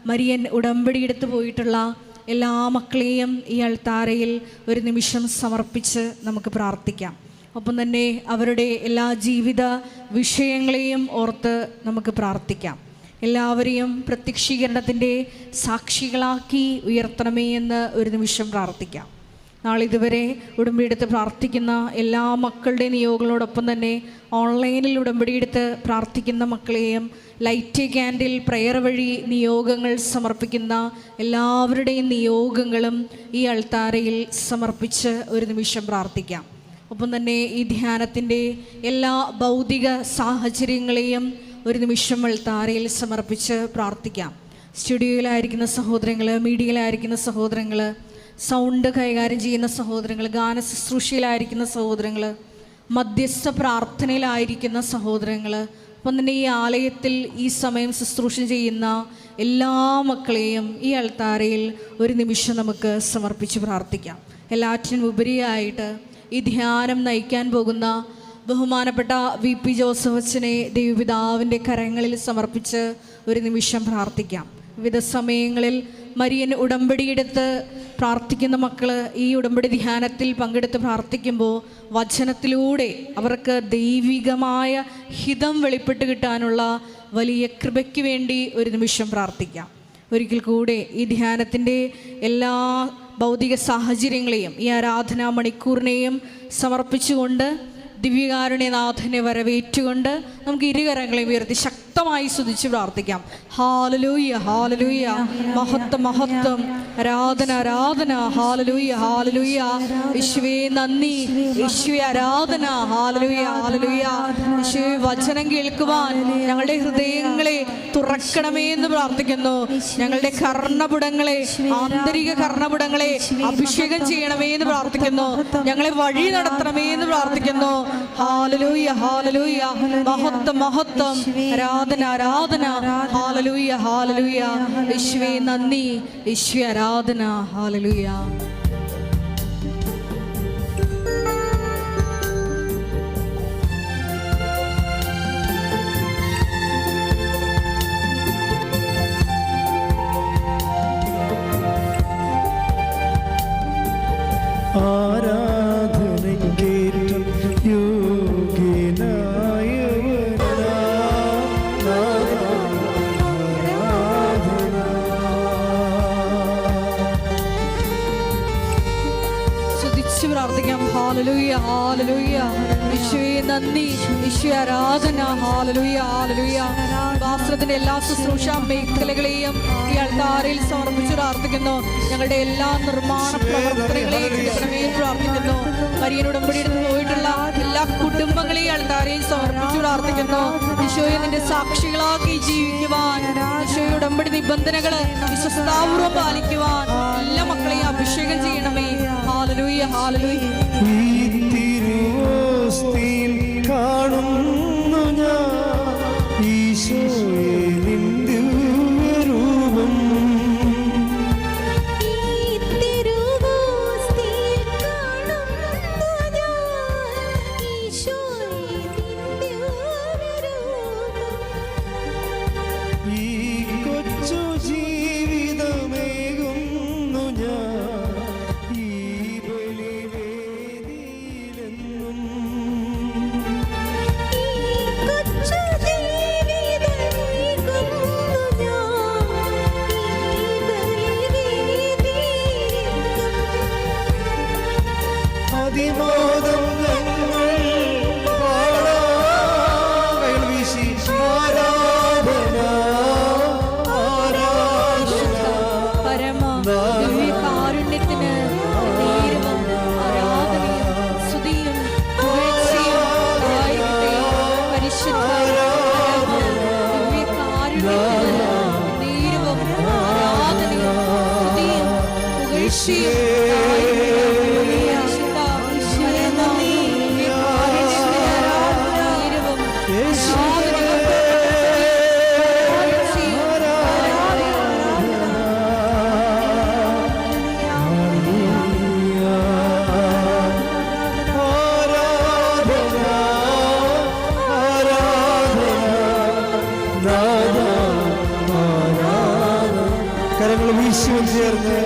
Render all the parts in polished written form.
Marian ഉടമ്പടിയെടുത്ത് പോയിട്ടുള്ള എല്ലാ മക്കളെയും ഈ അൾത്താരയിൽ ഒരു നിമിഷം സമർപ്പിച്ച് നമുക്ക് പ്രാർത്ഥിക്കാം. ഒപ്പം തന്നെ അവരുടെ എല്ലാ ജീവിത വിഷയങ്ങളെയും ഓർത്ത് നമുക്ക് പ്രാർത്ഥിക്കാം. എല്ലാവരെയും പ്രത്യക്ഷീകരണത്തിൻ്റെ സാക്ഷികളാക്കി ഉയർത്തണമേ എന്ന് ഒരു നിമിഷം പ്രാർത്ഥിക്കാം. നാളിതുവരെ ഉടമ്പടിയെടുത്ത് പ്രാർത്ഥിക്കുന്ന എല്ലാ മക്കളുടെ നിയോഗങ്ങളോടൊപ്പം തന്നെ ഓൺലൈനിൽ ഉടമ്പടിയെടുത്ത് പ്രാർത്ഥിക്കുന്ന മക്കളെയും ലൈറ്റ് ക്യാൻഡിൽ പ്രയർ വഴി നിയോഗങ്ങൾ സമർപ്പിക്കുന്ന എല്ലാവരുടെയും നിയോഗങ്ങളും ഈ അൾത്താരയിൽ സമർപ്പിച്ച് ഒരു നിമിഷം പ്രാർത്ഥിക്കാം. ഒപ്പം തന്നെ ഈ ധ്യാനത്തിൻ്റെ എല്ലാ ഭൗതിക സാഹചര്യങ്ങളെയും ഒരു നിമിഷം അൾത്താരയിൽ സമർപ്പിച്ച് പ്രാർത്ഥിക്കാം. സ്റ്റുഡിയോയിലായിരിക്കുന്ന സഹോദരങ്ങൾ, മീഡിയയിലായിരിക്കുന്ന സഹോദരങ്ങൾ, സൗണ്ട് കൈകാര്യം ചെയ്യുന്ന സഹോദരങ്ങൾ, ഗാന ശുശ്രൂഷയിലായിരിക്കുന്ന സഹോദരങ്ങൾ, മധ്യസ്ഥ പ്രാർത്ഥനയിലായിരിക്കുന്ന സഹോദരങ്ങൾ, അപ്പം തന്നെ ഈ ആലയത്തിൽ ഈ സമയം ശുശ്രൂഷ ചെയ്യുന്ന എല്ലാ മക്കളെയും ഈ അൾത്താരയിൽ ഒരു നിമിഷം നമുക്ക് സമർപ്പിച്ച് പ്രാർത്ഥിക്കാം. എല്ലാറ്റിനും ഉപരിയായിട്ട് ഈ ധ്യാനം നയിക്കാൻ പോകുന്ന ബഹുമാനപ്പെട്ട VP ജോസഫ് അച്ഛനെ ദൈവപിതാവിൻ്റെ കരങ്ങളിൽ സമർപ്പിച്ച് ഒരു നിമിഷം പ്രാർത്ഥിക്കാം. വിവിധ സമയങ്ങളിൽ മരിയൻ ഉടമ്പടിയെടുത്ത് പ്രാർത്ഥിക്കുന്ന മക്കൾ ഈ ഉടമ്പടി ധ്യാനത്തിൽ പങ്കെടുത്ത് പ്രാർത്ഥിക്കുമ്പോൾ വചനത്തിലൂടെ അവർക്ക് ദൈവികമായ ഹിതം വെളിപ്പെട്ട് കിട്ടാനുള്ള വലിയ കൃപയ്ക്ക് വേണ്ടി ഒരു നിമിഷം പ്രാർത്ഥിക്കാം. ഒരിക്കൽ കൂടെ ഈ ധ്യാനത്തിൻ്റെ എല്ലാ ഭൗതിക സാഹചര്യങ്ങളെയും ഈ ആരാധനാ മണിക്കൂറിനെയും സമർപ്പിച്ചുകൊണ്ട് ദിവ്യകാരുണ്യനാഥനെ വരവേറ്റുകൊണ്ട് നമുക്ക് ഇരുകരങ്ങളെ ഉയർത്തി ശക്തമായി സ്തുതിച്ച് പ്രാർത്ഥിക്കാം. ഹാലലൂയ ഹാലലൂയ, മഹത്വം മഹത്വം, ആരാധന ആരാധന, ഹാലലൂയ ഹാലലൂയ, യേശുവേ നന്ദി, യേശുവേ ആരാധന, ഹാലലൂയ ഹാലലൂയ. യേശുവേ വചനം കേൾക്കുവാൻ ഞങ്ങളുടെ ഹൃദയങ്ങളെ തുറക്കണമേ എന്ന് പ്രാർത്ഥിക്കുന്നു. ഞങ്ങളുടെ കർണപുടങ്ങളെ, ആന്തരിക കർണപുടങ്ങളെ അഭിഷേകം ചെയ്യണമേ എന്ന് പ്രാർത്ഥിക്കുന്നു. ഞങ്ങളെ വഴി നടത്തണമേ എന്ന് പ്രാർത്ഥിക്കുന്നു. ഹാലലൂയ ഹാലലൂയ, മഹത്വം മഹത്വം, ആരാധന ആരാധന, ഹാലലൂയ ഹാലലൂയ. യേശുവേ നന്ദി, യേശുവേ ആരാധന, ഹാലലൂയ. ഹാലലൂയ ഹാലലൂയ, യേശുവേ നന്ദി, യേശുവേ ആരാധന, ഹാലലൂയ ഹാലലൂയ. ശാസ്ത്രത്തിന്റെ എല്ലാ ശുശ്രൂഷ മേഖലകളെയും ഈ അൾത്താരയിൽ സമർപ്പിച്ച് പ്രാർത്ഥിക്കുന്നു. ഞങ്ങളുടെ എല്ലാ നിർമ്മാണ പ്രവർത്തനങ്ങളെയും പ്രാർത്ഥിക്കുന്നു. മരിയൻ ഉടമ്പടിയെടുത്ത് പോയിട്ടുള്ള എല്ലാ കുടുംബങ്ങളെയും അൾത്താരയിൽ സമർപ്പിച്ച് പ്രാർത്ഥിക്കുന്നു. ഈശോയെ നിന്റെ സാക്ഷികളാക്കി ജീവിക്കുവാൻ, ഈശോയുടെ ഉടമ്പടി നിബന്ധനകൾ വിശ്വസ്താപൂർവ്വം പാലിക്കുവാൻ എല്ലാ മക്കളെയും അഭിഷേകം ചെയ്യണമേ. Hallelujah hallelujah. കാണുന്നു ഞാൻ ഈശോയെ നിന്റെ രൂപം, ഈ കൊച്ചു ജീവിതമേകുന്നു ഞാൻ ഈ ബലിവേദിയിലെന്നും. അതിമോദം ഞങ്ങൾ പാടാൻ വീശി ആരാധന ആരാധന. പരമ ദിവ്യകാരുണ്യത്തിന് നേരവും ആരാധനയും സ്തുതിയും പുകഴ്ചയും ആയിരിക്കട്ടെ. പരിശുദ്ധ ദിവ്യകാരുണ്യത്തിന് നേരവും ആരാധനയും സ്തുതിയും പുകഴ്ചയും വീശി ചേർന്ന്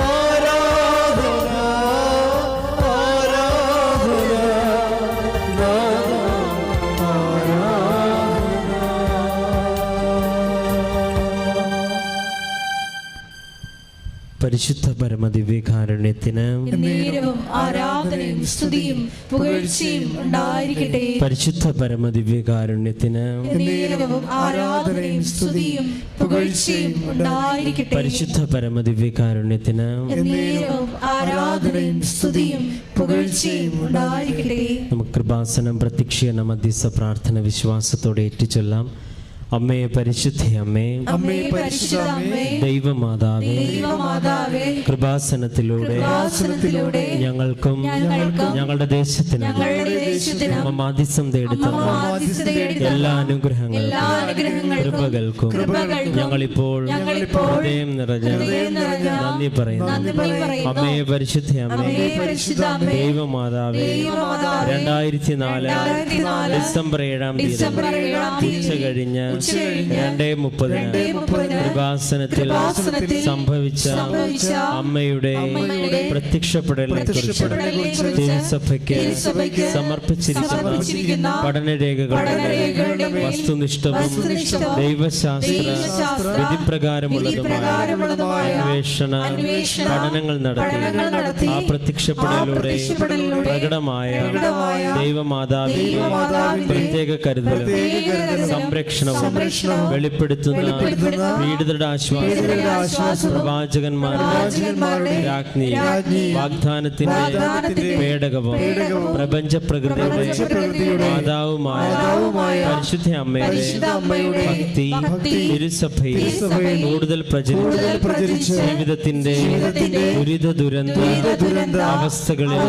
ആരാധന ആരാധന നാഥ പരിശുദ്ധ പരമദിവ്യകാരുണ്യത്തിന് നേരവും ആരാധനയും സ്തുതിയും പുകഴ്ചയും ഉണ്ടായിരിക്കട്ടെ. പരിശുദ്ധ പരമദിവ്യകാരുണ്യത്തിന് നേരവും ആരാധനയും സ്തുതിയും പുകഴ്ചയും ഉണ്ടായിരിക്കട്ടെ. പരിശുദ്ധ പരമദിവ്യകാരുണ്യത്തിന് നേരവും ആരാധനയും സ്തുതിയും പുകഴ്ചയും ഉണ്ടായിരിക്കട്ടെ. നമുക്ക് കൃപാസനം പ്രത്യക്ഷീകരണ മധ്യസ്ഥ പ്രാർത്ഥന വിശ്വാസത്തോടെ ഏറ്റുചൊല്ലാം. അമ്മേ പരിശുദ്ധ അമ്മേ, അമ്മേ പരിശുദ്ധ അമ്മേ, ദൈവമാതാവേ, ദൈവമാതാവേ, കൃപാസനത്തിലൂടെ ഞങ്ങൾക്കും ഞങ്ങളുടെ ദേശത്തിനും അമ്മ മാധ്യസ്ഥം തേടുന്ന എല്ലാ അനുഗ്രഹങ്ങൾക്കും കൃപകൾക്കും ഞങ്ങളിപ്പോൾ ഹൃദയം നിറഞ്ഞ നന്ദി പറയുന്നു. അമ്മേ പരിശുദ്ധ അമ്മേ, ദൈവമാതാവേ, 2004 ഡിസംബർ 7-ാം തീയതി ഉച്ച കഴിഞ്ഞ് 2:30 കൃപാസനത്തിൽ സംഭവിച്ച അമ്മയുടെ പ്രത്യക്ഷപ്പെടലിനെ കുറിച്ച് തിരുസഭയ്ക്ക് സമർപ്പിച്ചിരിക്കുന്ന പഠനരേഖകളുടെ വസ്തുനിഷ്ഠവും ദൈവശാസ്ത്ര വിധിപ്രകാരമുള്ളതുമായ അന്വേഷണ പഠനങ്ങൾ നടത്തി ആ പ്രത്യക്ഷപ്പെടലിലൂടെ പ്രകടമായ ദൈവമാതാവിന്റെ പ്രത്യേക കരുതലും സംരക്ഷണവും വെളിപ്പെടുത്തുന്ന പീഡിതരുടെ ആശ്വാസം പ്രവാചകന്മാരുടെ രാജ്ഞി വാഗ്ദാനത്തിന്റെ പേടകവും പ്രപഞ്ച പ്രകൃതിയുടെ മാതാവുമായ പരിശുദ്ധ അമ്മയുടെ ഭക്തി തിരുസഭയിൽ കൂടുതൽ പ്രചരിച്ച് ജീവിതത്തിന്റെ ദുരിത ദുരന്ത അവസ്ഥകളിൽ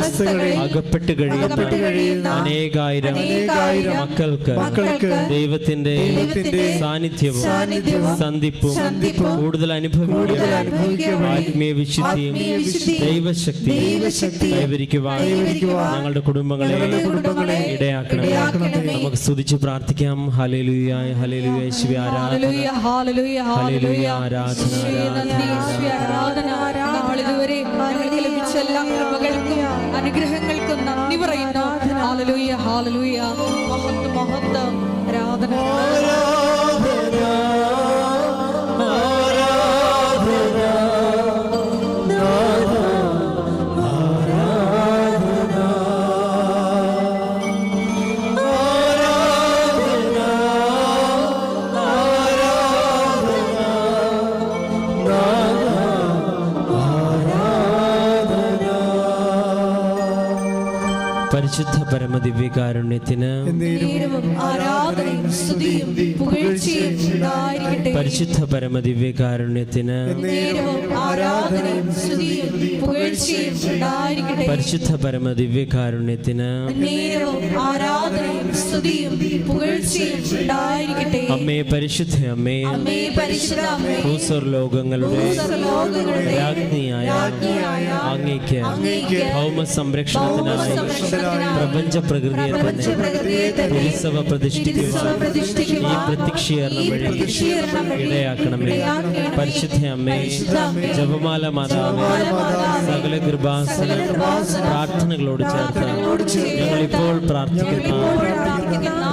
അകപ്പെട്ട് കഴിയുന്ന അനേകായിരം മക്കൾക്ക് ദൈവത്തിന്റെ സാന്നിധ്യവും സന്ധിപ്പും കൂടുതൽ അനുഭവിക്കുക ആത്മീയ വിശുദ്ധിയും ദൈവശക്തി കൈവരിക്കുവാൻ ഞങ്ങളുടെ കുടുംബങ്ങളെ ഇടയാക്കണം. നമുക്ക് സ്തുതിച്ച് പ്രാർത്ഥിക്കാം. ഹല്ലേലൂയ ഹല്ലേലൂയ യേശുവേ ആരാധന ഹല്ലേലൂയ ഹല്ലേലൂയ ആരാധന നാളിതുവരെ ഞങ്ങൾക്ക് ലഭിച്ച എല്ലാ കൃപകൾക്കും അനുഗ്രഹങ്ങൾക്കും നന്ദി പറയുന്നു. ഹല്ലേലൂയ ഹല്ലേലൂയ മഹത്വം മഹത്വം ആരാധന പരിശുദ്ധ പരമദിവ്യകാരുണ്യത്തിന് ആരാധനയും സ്തുതിയും പുകഴ്ചയും ഉണ്ടായിരിക്കട്ടെ. പരിശുദ്ധ പരമദിവ്യകാരുണ്യത്തിന് ആരാധനയും സ്തുതിയും പുകഴ്ചയും ഉണ്ടായിരിക്കട്ടെ. പരിശുദ്ധ പരമദിവ്യകാരുണ്യത്തിന് ആരാധനയും സ്തുതിയും പുകഴ്ചയും ഉണ്ടായിരിക്കട്ടെ. അമ്മേ പരിശുദ്ധ അമ്മേ, അമ്മേ പരിശുദ്ധ അമ്മേ, ഭൂസ്വർലോകങ്ങളുടെ രാജ്ഞിയായ അങ്ങേക്ക് ഭൗമ സംരക്ഷണത്തിനായി പ്രപഞ്ച പ്രകൃതിയെ തന്നെ തിരുസഭ പ്രതിഷ്ഠിക്കുവാൻ ഈ പ്രത്യക്ഷീകരണം വഴി ഇടയാക്കണമേ. പരിശുദ്ധ അമ്മേ, ജപമാല മാതാവേ, സകല കൃപാസന പ്രാർത്ഥനകളോട് ചേർത്ത് ഞങ്ങളിപ്പോൾ പ്രാർത്ഥിക്കുന്ന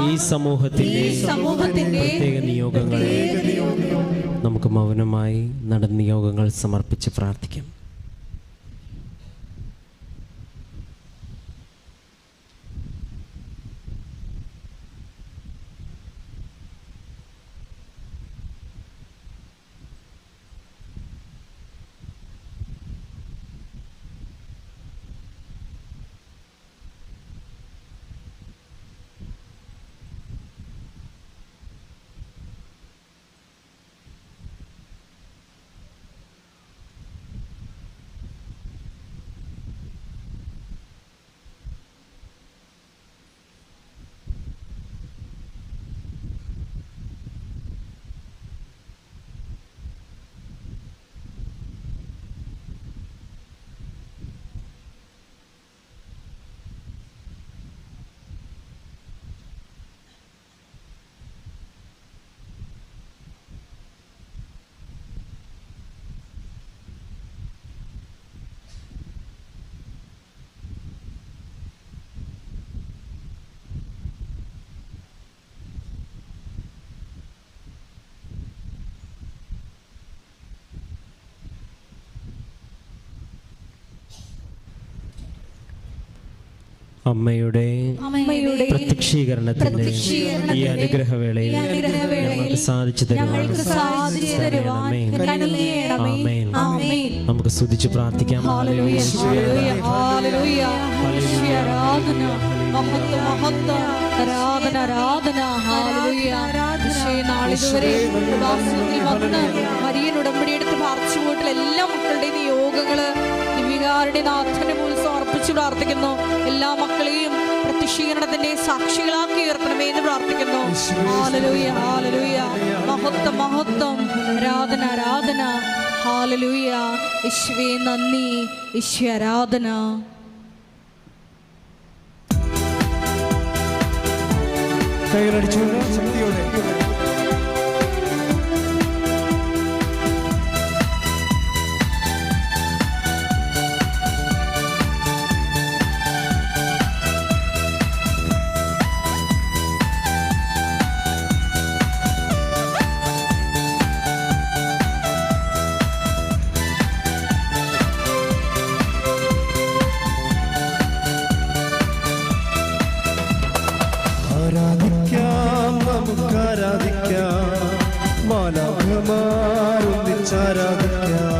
ഈ സമൂഹത്തിന്റെ പ്രത്യേക നിയോഗങ്ങളെ നമുക്ക് മൗനമായി നടന്ന നിയോഗങ്ങൾ സമർപ്പിച്ച് പ്രാർത്ഥിക്കാം. അമ്മയുടെ പ്രത്യക്ഷീകരണത്തിന്റെ ഈ അനുഗ്രഹവേളയിൽ ഞങ്ങൾക്ക് സാധിച്ചു തരുവാൻ നമുക്ക് സ്തുതിച്ച് പ്രാർത്ഥിക്കാം. മരിയൻ ഉടമ്പടിയെടുത്ത് പാർച്ചുകൂട്ടിൽ എല്ലാ മക്കളുടെയും നിയോഗങ്ങള് ദിവ്യകാരുടെ നാഥന്റെ മുന്നിൽ സമർപ്പിച്ച് പ്രാർത്ഥിക്കുന്നു. എല്ലാ മക്കളെയും പ്രത്യക്ഷീകരണത്തിന്റെ സാക്ഷികളാക്കി ഉയർത്തണമേ എന്ന് പ്രാർത്ഥിക്കുന്നു. ഹല്ലേലൂയ, ഹല്ലേലൂയ, മഹത്വം, മഹത്വം, ആരാധന, ആരാധന. ഹല്ലേലൂയ, യേശുവേ നന്ദി, യേശുവേ ആരാധന. കൈകളടിച്ചുകൊണ്ട് ശക്തിയോടെ ആരാധിക്കാം, നമുക്ക് ആരാധിക്കാം, മാലാഖമാരൊന്നിച്ചാരാധിക്കാം.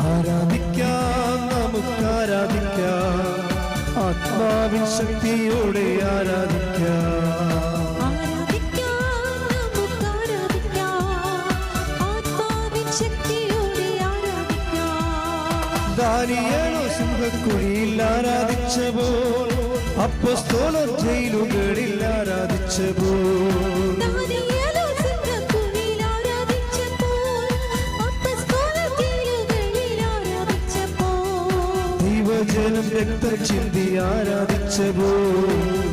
ആരാധിക്കാം, നമുക്ക് ആരാധിക്കാം, ആത്മാവിൻ ശക്തിയോടെ ആരാധിക്കാം. ദാനിയേൽ സിംഹക്കുഴിയിൽ ആരാധിച്ചപ്പോൾ, അപ്പോസ്തലർ ജയിലുകളിൽ ആരാധിച്ചപ്പോൾ, ദൈവജനം രക്തം ചിന്തി ആരാധിച്ചപ്പോൾ,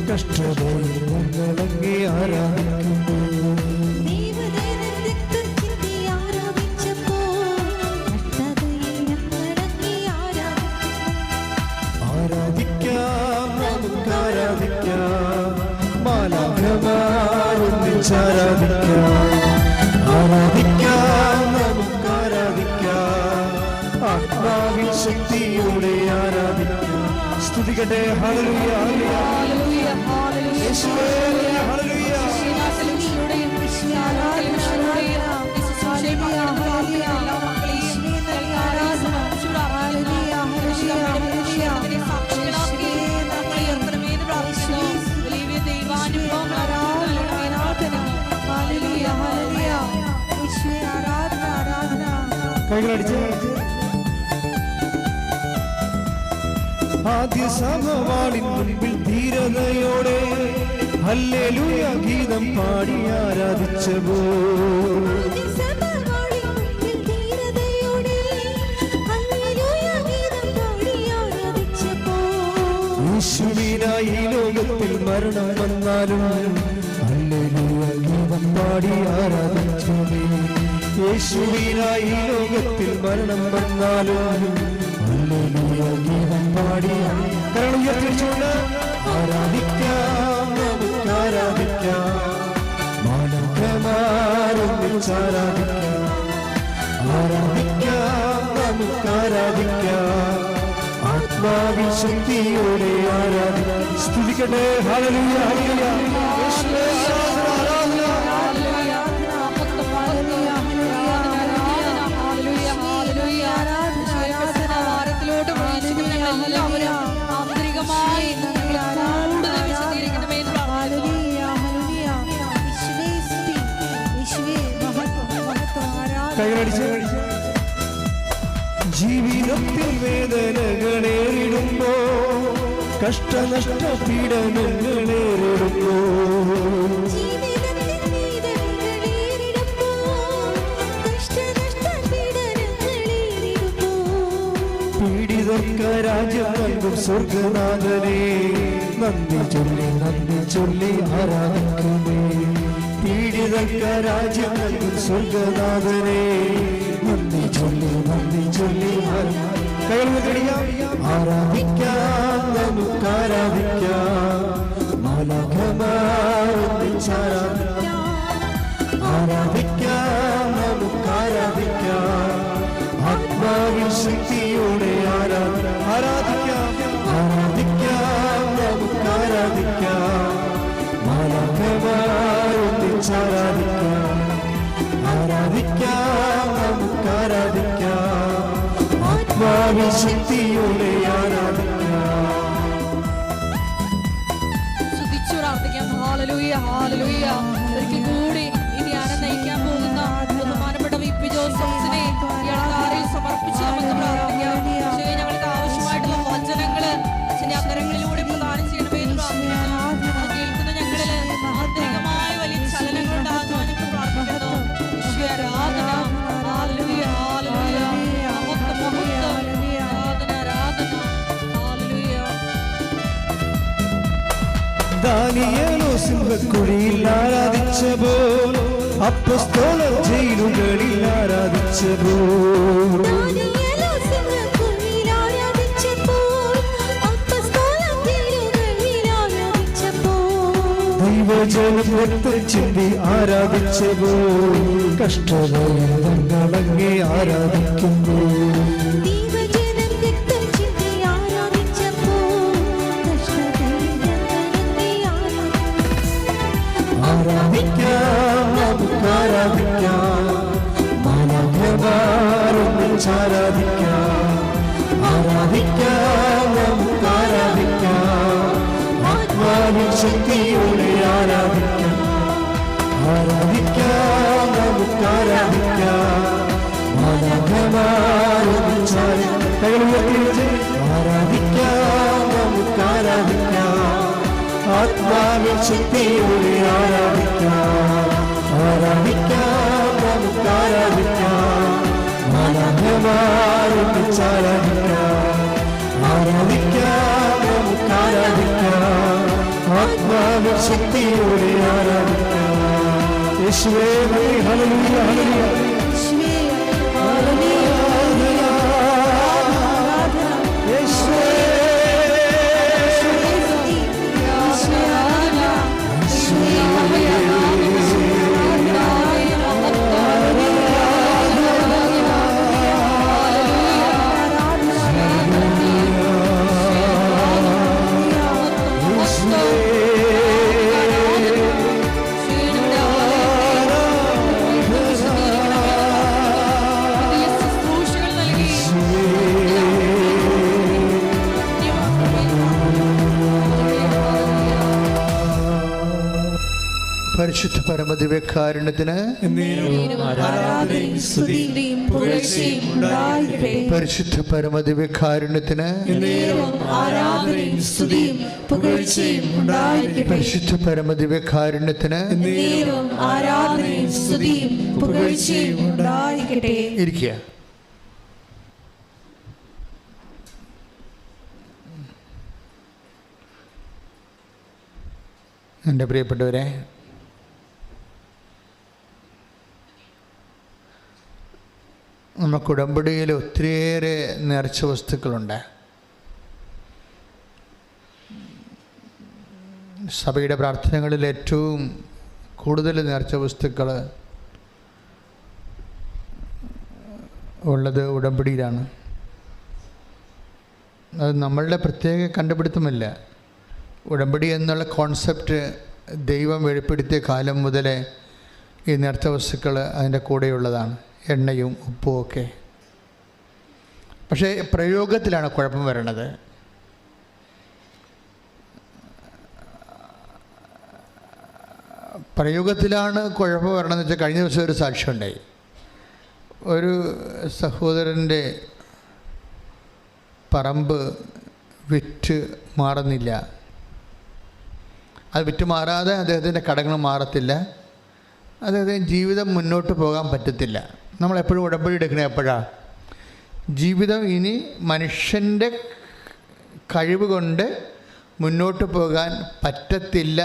കഷ്ടതയിൽ ഞങ്ങളങ്ങേ ആരാധിക്കുന്നു. ആരാധിക്കാം, നമുക്ക് ആരാധിക്കാം, മാലാഖമാരൊന്നിച്ചാരാധിക്കാം. ആരാധിക്കാം, നമുക്ക് ആരാധിക്കാം, ആത്മാവിൻ ശക്തിയോടെ ആരാധിക്കാം. സ്തുതിക്കട്ടെ. ഹല്ലേലൂയ, ഹല്ലേലൂയ, ഹല്ലേലൂയ, യേശുവേ ഹല്ലേലൂയ. കൈകളടിച്ച് ആദ്യ സമവാളിൻ മുൻപിൽ ധീരതയോടെ ഹല്ലേലൂയ ഗീതം പാടി ആരാധിച്ചപ്പോൾ, യേശുവിനായി ഈ ലോകത്തിൽ മരണം വന്നാലും ഹല്ലേലൂയ ഗീതം പാടി ആരാധിച്ചു. യേശുവിനായി ഈ ലോകത്തിൽ മരണം വന്നാലും ഹല്ലേലൂയ ഗീതം പാടി കരങ്ങൾ ഉയർത്തിച്ചുകൊണ്ട് ആരാധിക്കാം, നമുക്ക് ആരാധിക്കാം, മാലാഖമാരൊന്നിച്ചാരാധിക്കാം. ആരാധിക്കാം, നമുക്ക് ആരാധിക്കാം, ആത്മാവിൻ ശക്തിയോടെ ആരാധിക്കാം. സ്തുതിക്കട്ടെ. ഹല്ലേലൂയ, ഹല്ലേലൂയ, യേശുവേ ആരാധന, ആരാധന. കൈകളടിച്ച് ജീവിതത്തിൽ വേദനകളേറിടുമ്പോ, കഷ്ടനഷ്ട പീഡനങ്ങളേറിടുമ്പോ, പീഡിതർക്ക് രാജ്യം നൽകും സ്വർഗനാഥനെ നന്ദി ചൊല്ലി ആരാധിക്കുന്നേ. പീഡിതർക്ക് രാജ്യം നൽകും സ്വർഗനാഥനെ നന്ദി ചൊല്ലി ആരാധിക്കാം, നമുക്ക് ആരാധിക്കാം, മാലാഖമാരൊന്നിച്ചാരാധിക്കാം. ആരാധിക്കാം, ശക്തിയോടെ ആരാധിക്കാം. സ്തുതിച്ചു പ്രാർത്ഥിക്കാം. Hallelujah, hallelujah. ഒരിക്കൽ കൂടി ഈ ധ്യാനം നയിക്കാൻ പോകുന്ന ബഹുമാനപ്പെട്ട വി.പി. ജോസഫിനെ ഈ അൾത്താരയിൽ സമർപ്പിച്ച് നമുക്ക് പ്രാർത്ഥിക്കാം. ഈശോയെ, ഞങ്ങൾക്ക് ആവശ്യമായിട്ടുള്ള വചനങ്ങള് അച്ഛന്റെ അന്തരങ്ങളിലൂടെ പ്രദാനം ചെയ്യണമേ എന്ന് പ്രാർത്ഥിക്കുന്നു. കേൾക്കുന്ന ഞങ്ങളില് ആന്തരികമായ വലിയ ചലനങ്ങൾ ഉണ്ടാകുവാൻ ഞങ്ങൾ പ്രാർത്ഥിക്കുന്നു. ഈശോയെ, ആരാധന. ഹല്ലേലൂയ, ഹല്ലേലൂയ. മഹത്വം, മഹത്വം. ആരാധന, ആരാധന. ഹല്ലേലൂയ. ദാനിയേലോ സിംഹക്കുഴിയിൽ ആരാധിച്ചപ്പോൾ, അപ്പോസ്തലർ ജയിലുകളിൽ ആരാധിച്ചപ്പോൾ, ദൈവജനം രക്തം ചിന്തി ആരാധിച്ചപ്പോൾ, കഷ്ടതകളങ്ങി ആരാധിക്കുമ്പോൾ, ആരാധിക്കാം, നമുക്ക് ആരാധിക്കാം, മാനവമാരൊന്നിച്ചാരാധിക്കാം, ആരാധിക്കാം, നമുക്ക് ആരാധിക്കാം, ആത്മാവിൻ ശക്തിയോടെ ആരാധിക്കാം, ആരാധിക്കാം, നമുക്ക് ആരാധിക്കാം, മാനവമാരൊന്നിച്ചാരാധിക്കാം, ആരാധിക്കാം, നമുക്ക് ആരാധിക്കാം, ആത്മാവിൻ ശക്തിയോടെ ആരാധിക്കാം, ആരാധിക്കാം, നമുക്ക് ആരാധിക്കാം, മാനവമാരൊന്നിച്ചാരാധിക്കാം, ആരാധിക്കാം, നമുക്ക് ആരാധിക്കാം, ആത്മാവിൻ ശക്തിയോടെ ആരാധിക്കാം. യേശുവേ നന്ദി. ഹല്ലേലൂയ, ഹല്ലേലൂയ. യേശുവേ പരിശുദ്ധ പരമദിവ്യകാരുണ്യത്തിന് പരിശുദ്ധ പരമദിവ്യകാരുണ്യത്തിന് പരിശുദ്ധ പരമദിവ്യകാരുണ്യത്തിന് ഇരിക്കുക. എൻ്റെ പ്രിയപ്പെട്ടവരെ, നമുക്ക് ഉടമ്പടിയിൽ ഒത്തിരിയേറെ നേർച്ച വസ്തുക്കളുണ്ട്. സഭയുടെ പ്രാർത്ഥനകളിൽ ഏറ്റവും കൂടുതൽ നേർച്ച വസ്തുക്കൾ ഉള്ളത് ഉടമ്പടിയിലാണ്. അത് നമ്മളുടെ പ്രത്യേക കണ്ടുപിടുത്തമല്ല. ഉടമ്പടി എന്നുള്ള കോൺസെപ്റ്റ് ദൈവം വെളിപ്പെടുത്തിയ കാലം മുതലേ ഈ നേർച്ച വസ്തുക്കൾ അതിൻ്റെ കൂടെയുള്ളതാണ്, എണ്ണയും ഉപ്പും ഒക്കെ. പക്ഷേ പ്രയോഗത്തിലാണ് കുഴപ്പം വരണത്. പ്രയോഗത്തിലാണ് കുഴപ്പം വരണമെന്ന് വെച്ചാൽ, കഴിഞ്ഞ ദിവസം ഒരു സാക്ഷ്യം ഉണ്ടായി. ഒരു സഹോദരൻ്റെ പറമ്പ് വിറ്റ് മാറുന്നില്ല. അത് വിറ്റ് മാറാതെ അദ്ദേഹത്തിൻ്റെ കടങ്ങൾ മാറത്തില്ല. അദ്ദേഹത്തിന് ജീവിതം മുന്നോട്ട് പോകാൻ പറ്റത്തില്ല. നമ്മളെപ്പോഴും ഉടമ്പടി എടുക്കണേ എപ്പോഴാണ്? ജീവിതം ഇനി മനുഷ്യൻ്റെ കഴിവ് കൊണ്ട് മുന്നോട്ട് പോകാൻ പറ്റത്തില്ല.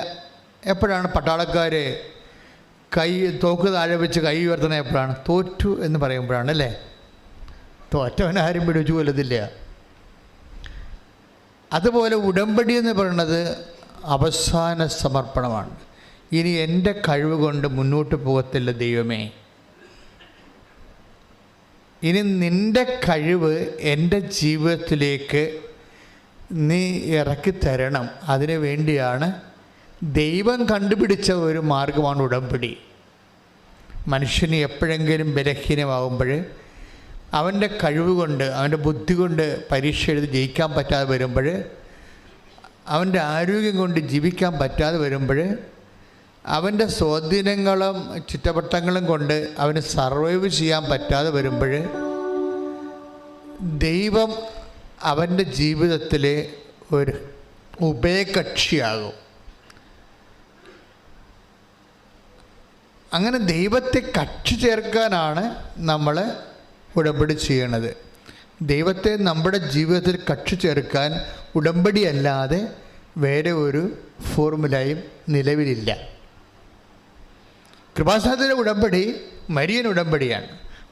എപ്പോഴാണ് പട്ടാളക്കാർ തോക്ക് താഴെ വെച്ച് കൈ ഉയർത്തണത്? എപ്പോഴാണ്? തോറ്റു എന്ന് പറയുമ്പോഴാണ്, അല്ലേ? തോറ്റവനാരും പിടിച്ചു കൊല്ലത്തില്ല. അതുപോലെ ഉടമ്പടി എന്ന് പറയുന്നത് അവസാന സമർപ്പണമാണ്. ഇനി എൻ്റെ കഴിവ് കൊണ്ട് മുന്നോട്ട് പോകത്തില്ല ദൈവമേ, ഇനി നിൻ്റെ കഴിവ് എൻ്റെ ജീവിതത്തിലേക്ക് നീ ഇറക്കി തരണം. അതിനു വേണ്ടിയാണ് ദൈവം കണ്ടുപിടിച്ച ഒരു മാർഗമാണ് ഉടമ്പടി. മനുഷ്യന് എപ്പോഴെങ്കിലും ബലഹീനമാകുമ്പോൾ അവൻ്റെ കഴിവ് കൊണ്ട്, അവൻ്റെ ബുദ്ധി കൊണ്ട് പരീക്ഷ എഴുതി ജയിക്കാൻ പറ്റാതെ വരുമ്പോൾ, അവൻ്റെ ആരോഗ്യം കൊണ്ട് ജീവിക്കാൻ പറ്റാതെ വരുമ്പോൾ, അവൻ്റെ സ്വാധീനങ്ങളും ചുറ്റവട്ടങ്ങളും കൊണ്ട് അവന് സർവൈവ് ചെയ്യാൻ പറ്റാതെ വരുമ്പോൾ, ദൈവം അവൻ്റെ ജീവിതത്തിലെ ഒരു ഉഭയകക്ഷിയാകും. അങ്ങനെ ദൈവത്തെ കക്ഷി ചേർക്കാനാണ് നമ്മൾ ഉടമ്പടി ചെയ്യണത്. ദൈവത്തെ നമ്മുടെ ജീവിതത്തിൽ കക്ഷി ചേർക്കാൻ ഉടമ്പടി അല്ലാതെ വേറെ ഒരു ഫോർമുലയും നിലവിലില്ല. കൃപാസനത്തിൻ്റെ ഉടമ്പടി മരിയൻ ഉടമ്പടിയാണ്.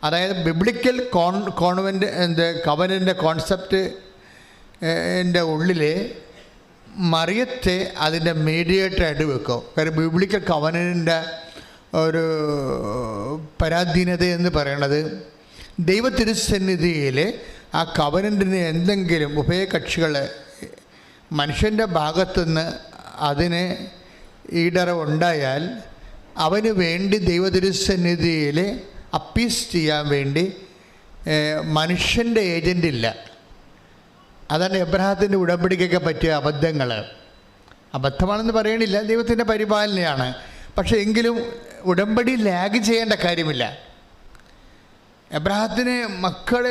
അതായത് ബിബ്ലിക്കൽ കവനൻ്റെ കോൺസെപ്റ്റ് ഉള്ളിൽ മറിയത്തെ അതിൻ്റെ മീഡിയേറ്ററായിട്ട് വെക്കും. കാരണം ബിബ്ലിക്കൽ കവനൻ്റെ ഒരു പരാധീനത എന്ന് പറയണത് ദൈവതിരുസന്നിധിയിൽ ആ കവനൻറ്റിന് എന്തെങ്കിലും ഉഭയകക്ഷികൾ മനുഷ്യൻ്റെ ഭാഗത്തുനിന്ന് അതിന് ഈടറവുണ്ടായാൽ അവന് വേണ്ടി ദൈവതിരുസന്നിധിയിൽ അപ്പീസ് ചെയ്യാൻ വേണ്ടി മനുഷ്യൻ്റെ ഏജൻ്റ് ഇല്ല. അതാണ് എബ്രഹാത്തിൻ്റെ ഉടമ്പടിക്കൊക്കെ പറ്റിയ അബദ്ധങ്ങൾ. അബദ്ധമാണെന്ന് പറയണില്ല, ദൈവത്തിൻ്റെ പരിപാലനയാണ്. പക്ഷേ എങ്കിലും ഉടമ്പടി ലാഗ് ചെയ്യേണ്ട കാര്യമില്ല. എബ്രഹാത്തിന് മക്കൾ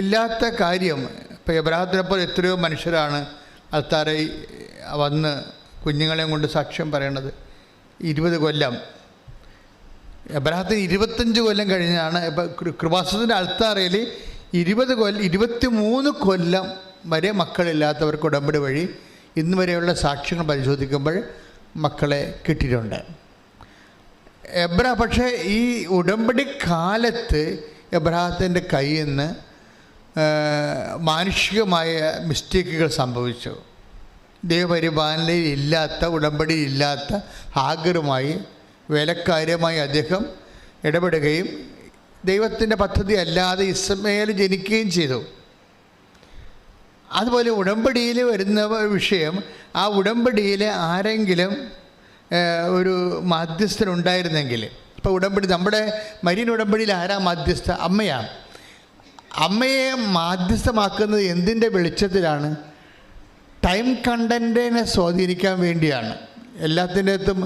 ഇല്ലാത്ത കാര്യം, ഇപ്പോൾ എബ്രഹാത്തിനപ്പോൾ എത്രയോ മനുഷ്യരാണ് അൽത്താരയിൽ വന്ന് കുഞ്ഞുങ്ങളെയും കൊണ്ട് സാക്ഷ്യം പറയണത്. 20 കൊല്ലം, എബ്രഹാത്തിന് 25 കൊല്ലം കഴിഞ്ഞാണ്. ഇപ്പോൾ കൃപാസനത്തിൻ്റെ അൽത്താരയിൽ 23 കൊല്ലം വരെ മക്കളില്ലാത്തവർക്ക് ഉടമ്പടി വഴി ഇന്ന് വരെയുള്ള സാക്ഷ്യങ്ങൾ പരിശോധിക്കുമ്പോൾ മക്കളെ കിട്ടിയിട്ടുണ്ട്. പക്ഷേ ഈ ഉടമ്പടി കാലത്ത് എബ്രഹാത്തിൻ്റെ കയ്യിൽ നിന്ന് മാനുഷികമായ മിസ്റ്റേക്കുകൾ സംഭവിച്ചു. ദൈവപരിപാലനയിൽ ഇല്ലാത്ത, ഉടമ്പടിയിൽ ഇല്ലാത്ത ഹാഗറുമായി വേലക്കാര്യമായി അദ്ദേഹം ഇടപെടുകയും ദൈവത്തിൻ്റെ പദ്ധതി അല്ലാതെ ഇസ്മായേൽ ജനിക്കുകയും ചെയ്തു. അതുപോലെ ഉടമ്പടിയിൽ വരുന്ന വിഷയം, ആ ഉടമ്പടിയിൽ ആരെങ്കിലും ഒരു മാധ്യസ്ഥനുണ്ടായിരുന്നെങ്കിൽ, ഇപ്പോൾ ഉടമ്പടി നമ്മുടെ മരിയൻ ഉടമ്പടിയിൽ ആരാ മാധ്യസ്ഥ? അമ്മയാണ്. അമ്മയെ മാധ്യസ്ഥമാക്കുന്നത് എന്തിൻ്റെ വെളിച്ചത്തിലാണ്? ടൈം കണ്ടൻറ്റിനെ സ്വാധീനിക്കാൻ വേണ്ടിയാണ്. എല്ലാത്തിൻ്റെ അകത്തും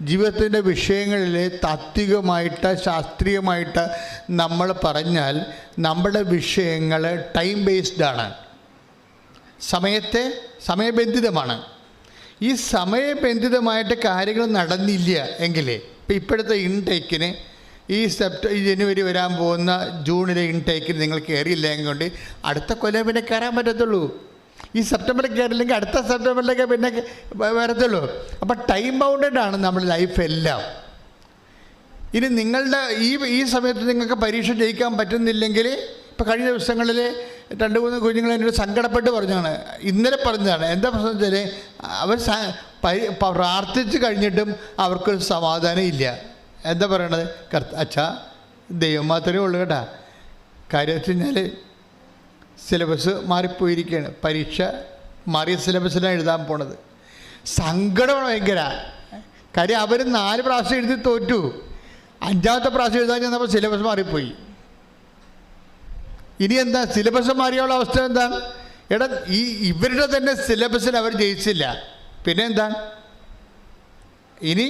ജീവിതത്തിൻ്റെ വിഷയങ്ങളിൽ താത്വികമായിട്ട് ശാസ്ത്രീയമായിട്ട് നമ്മൾ പറഞ്ഞാൽ നമ്മുടെ വിഷയങ്ങൾ ടൈം ബേസ്ഡാണ്, സമയബന്ധിതമാണ്. ഈ സമയബന്ധിതമായിട്ട് കാര്യങ്ങൾ നടന്നില്ല എങ്കിൽ, ഇപ്പോൾ ഇപ്പോഴത്തെ ഇൻടേക്കിന് ഈ ജനുവരി വരാൻ പോകുന്ന ജൂണിലെ ഇൻടേക്കിന് നിങ്ങൾ കയറിയില്ലെങ്കിൽ കൊണ്ട് അടുത്ത കൊല്ലം പിന്നെ കയറാൻ പറ്റത്തുള്ളൂ. ഈ സെപ്റ്റംബറിൽ കയറില്ലെങ്കിൽ അടുത്ത സെപ്റ്റംബറിലേക്ക് പിന്നെ വരത്തുള്ളൂ. അപ്പോൾ ടൈം ബൗണ്ടഡാണ് നമ്മുടെ ലൈഫ് എല്ലാം. ഇനി നിങ്ങളുടെ ഈ സമയത്ത് നിങ്ങൾക്ക് പരീക്ഷ ജയിക്കാൻ പറ്റുന്നില്ലെങ്കിൽ, ഇപ്പോൾ കഴിഞ്ഞ ദിവസങ്ങളിൽ 2-3 കുഞ്ഞുങ്ങൾ എന്നോട് സങ്കടപ്പെട്ട് പറഞ്ഞാണ്, ഇന്നലെ പറഞ്ഞതാണ്. എന്താ പ്രശ്നം വെച്ചാൽ അവർ പ്രാർത്ഥിച്ച് കഴിഞ്ഞിട്ടും അവർക്കൊരു സമാധാനം ഇല്ല. എന്താ പറയണത്? അച്ഛാ ദൈവം മാത്രമേ ഉള്ളൂ കേട്ടാ. കാര്യം വെച്ച് കഴിഞ്ഞാൽ സിലബസ് മാറിപ്പോയിരിക്കുകയാണ്. പരീക്ഷ മാറിയ സിലബസിലാണ് എഴുതാൻ പോണത്. സങ്കടമാണ് ഭയങ്കര. കാര്യം അവർ 4 പ്രാവശ്യം എഴുതി തോറ്റു. 5ാമത്തെ പ്രാവശ്യം എഴുതാൻ ചെന്നപ്പോൾ സിലബസ് മാറിപ്പോയി. ഇനി എന്താ? സിലബസ് മാറിയുള്ള അവസ്ഥ എന്താണ്? എടാ, ഇവരുടെ തന്നെ സിലബസിൽ അവർ ജയിച്ചില്ല. പിന്നെ എന്താണ്? ഇനി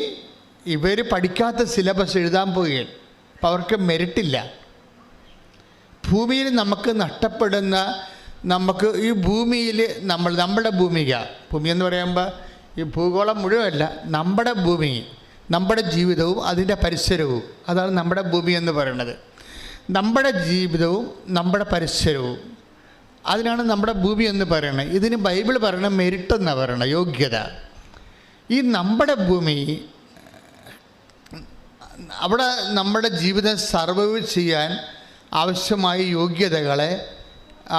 ഇവർ പഠിക്കാത്ത സിലബസ് എഴുതാൻ പോവുകയാണ്. അപ്പം അവർക്ക് മെറിറ്റില്ല. ഭൂമിയിൽ നമുക്ക് നഷ്ടപ്പെടുന്ന, നമുക്ക് ഈ ഭൂമിയിൽ നമ്മുടെ ഭൂമി എന്ന് പറയുമ്പോൾ ഈ ഭൂഗോളം മുഴുവനല്ല, നമ്മുടെ ഭൂമി, നമ്മുടെ ജീവിതവും അതിൻ്റെ പരിസരവും, അതാണ് നമ്മുടെ ഭൂമി എന്ന് പറയുന്നത്. നമ്മുടെ ജീവിതവും നമ്മുടെ പരിസരവും, അതിനാണ് നമ്മുടെ ഭൂമി എന്ന് പറയുന്നത്. ഇതിന് ബൈബിൾ പറയണ മെരിറ്റ് എന്നാണ് പറയണത്, യോഗ്യത. ഈ നമ്മുടെ ഭൂമി, അവിടെ നമ്മുടെ ജീവിതം സർവൈവ് ചെയ്യാൻ ആവശ്യമായ യോഗ്യതകളെ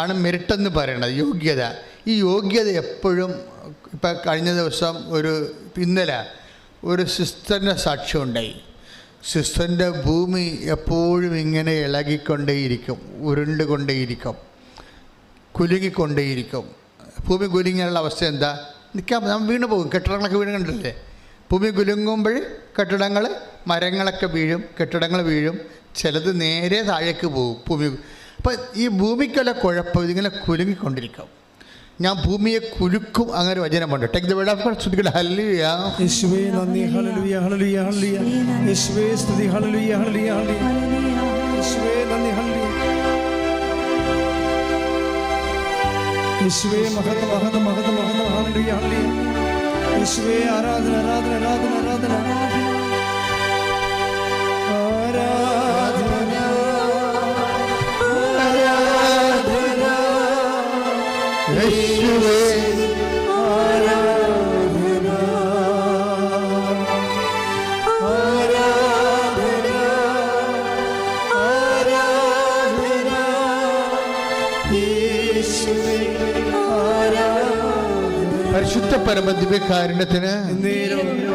ആണ് മെരിറ്റെന്ന് പറയണത്, യോഗ്യത. ഈ യോഗ്യത എപ്പോഴും, ഇപ്പം കഴിഞ്ഞ ദിവസം ഇന്നലെ ഒരു സിസ്റ്ററിൻ്റെ സാക്ഷ്യം ഉണ്ടായി. സിസ്റ്ററിൻ്റെ ഭൂമി എപ്പോഴും ഇങ്ങനെ ഇളകിക്കൊണ്ടേയിരിക്കും, ഉരുണ്ടുകൊണ്ടേയിരിക്കും, കുലുങ്ങിക്കൊണ്ടേയിരിക്കും. ഭൂമി കുലുങ്ങിയുള്ള അവസ്ഥ എന്താ? നമ്മൾ വീണ് പോകും. കെട്ടിടങ്ങളൊക്കെ വീണ് കണ്ടില്ലേ? ഭൂമി കുലുങ്ങുമ്പോൾ കെട്ടിടങ്ങൾ, മരങ്ങളൊക്കെ വീഴും, കെട്ടിടങ്ങൾ വീഴും, ചിലത് നേരെ താഴേക്ക് പോകും ഭൂമി. അപ്പം ഈ ഭൂമിക്കുള്ള കുഴപ്പം ഇതിങ്ങനെ കുലുങ്ങിക്കൊണ്ടിരിക്കും. ഞാൻ ഭൂമിയെ കുലുക്കും, അങ്ങനെ വചനമുണ്ട്. Take the word of God. സ്തുതിക്കട്ടെ. ഹല്ലേലൂയ. യേശുവേ നന്ദി. ഹല്ലേലൂയ ഹല്ലേലൂയ ഹല്ലേലൂയ. യേശുവേ സ്തുതി. ഹല്ലേലൂയ ഹല്ലേലൂയ ഹല്ലേലൂയ. യേശുവേ നന്ദി. ഹല്ലേലൂയ. യേശുവേ മഹത്വം മഹത്വം മഹത്വം മഹത്വം. ഹല്ലേലൂയ ഹല്ലേലൂയ. യേശുവേ ആരാധന ആരാധന ആരാധന ആരാധന ആരാധന ആരാധന. യേശുവേ ആരാധന ആരാധന ആരാധന. യേശുവേ ആരാധന. പരിശുദ്ധ പരമദിവ്യകാരുണ്യത്തിന്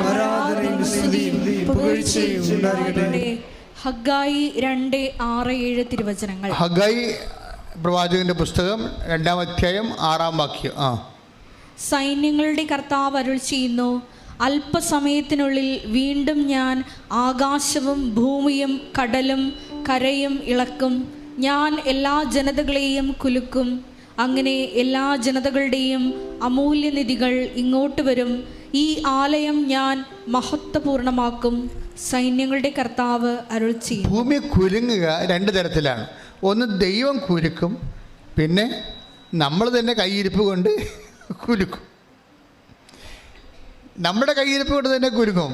ആരാധനയും സ്തുതിയും പുകഴ്ചയും ഉണ്ടാകട്ടെ. ഹഗ്ഗായി 2:6-7 തിരുവചനങ്ങൾ. ഹഗ്ഗായി പ്രവാചകന്റെ പുസ്തകം 2-ാം അധ്യായം 6-ാം വാക്യം. സൈന്യങ്ങളുടെ കർത്താവ് അരുൾ ചെയ്യുന്നു, അല്പസമയത്തിനുള്ളിൽ വീണ്ടും ഞാൻ ആകാശവും ഭൂമിയും കടലും കരയും ഇളക്കും. ഞാൻ എല്ലാ ജനതകളെയും കുലുക്കും. അങ്ങനെ എല്ലാ ജനതകളുടെയും അമൂല്യനിധികൾ ഇങ്ങോട്ട് വരും. ഈ ആലയം ഞാൻ മഹത്വപൂർണമാക്കും. സൈന്യങ്ങളുടെ കർത്താവ് അരുൾ ചെയ്യും. ഭൂമി കുലുങ്ങുക 2 തരത്തിലാണ്. ഒന്ന് ദൈവം കുലുക്കും, പിന്നെ നമ്മൾ തന്നെ കയ്യിരിപ്പ് കൊണ്ട് കുലുക്കും. നമ്മുടെ കയ്യിരിപ്പ് കൊണ്ട് തന്നെ കുലുങ്ങും.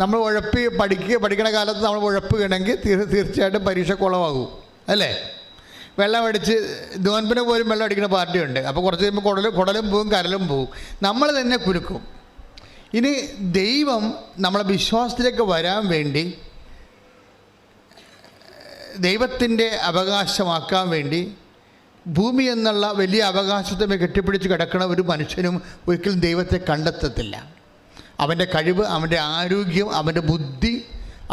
നമ്മൾ പഠിക്കണ കാലത്ത് നമ്മൾ ഉഴപ്പുകയാണെങ്കിൽ തീർച്ചയായിട്ടും പരീക്ഷ കുളമാകും, അല്ലേ? വെള്ളം അടിച്ച് നോൻപിന് പോലും വെള്ളം അടിക്കുന്ന പാർട്ടിയുണ്ട്. അപ്പോൾ കുറച്ച് കഴിയുമ്പോൾ കുടലും പോവും, കരലും പോവും. നമ്മൾ തന്നെ കുലുക്കും. ഇനി ദൈവം നമ്മളെ വിശ്വാസത്തിലേക്ക് വരാൻ വേണ്ടി, ദൈവത്തിൻ്റെ അവകാശമാക്കാൻ വേണ്ടി, ഭൂമി എന്നുള്ള വലിയ അവകാശത്തെ കെട്ടിപ്പിടിച്ച് കിടക്കുന്ന ഒരു മനുഷ്യനും ഒരിക്കലും ദൈവത്തെ കണ്ടെത്തത്തില്ല. അവൻ്റെ കഴിവ്, അവൻ്റെ ആരോഗ്യം, അവൻ്റെ ബുദ്ധി,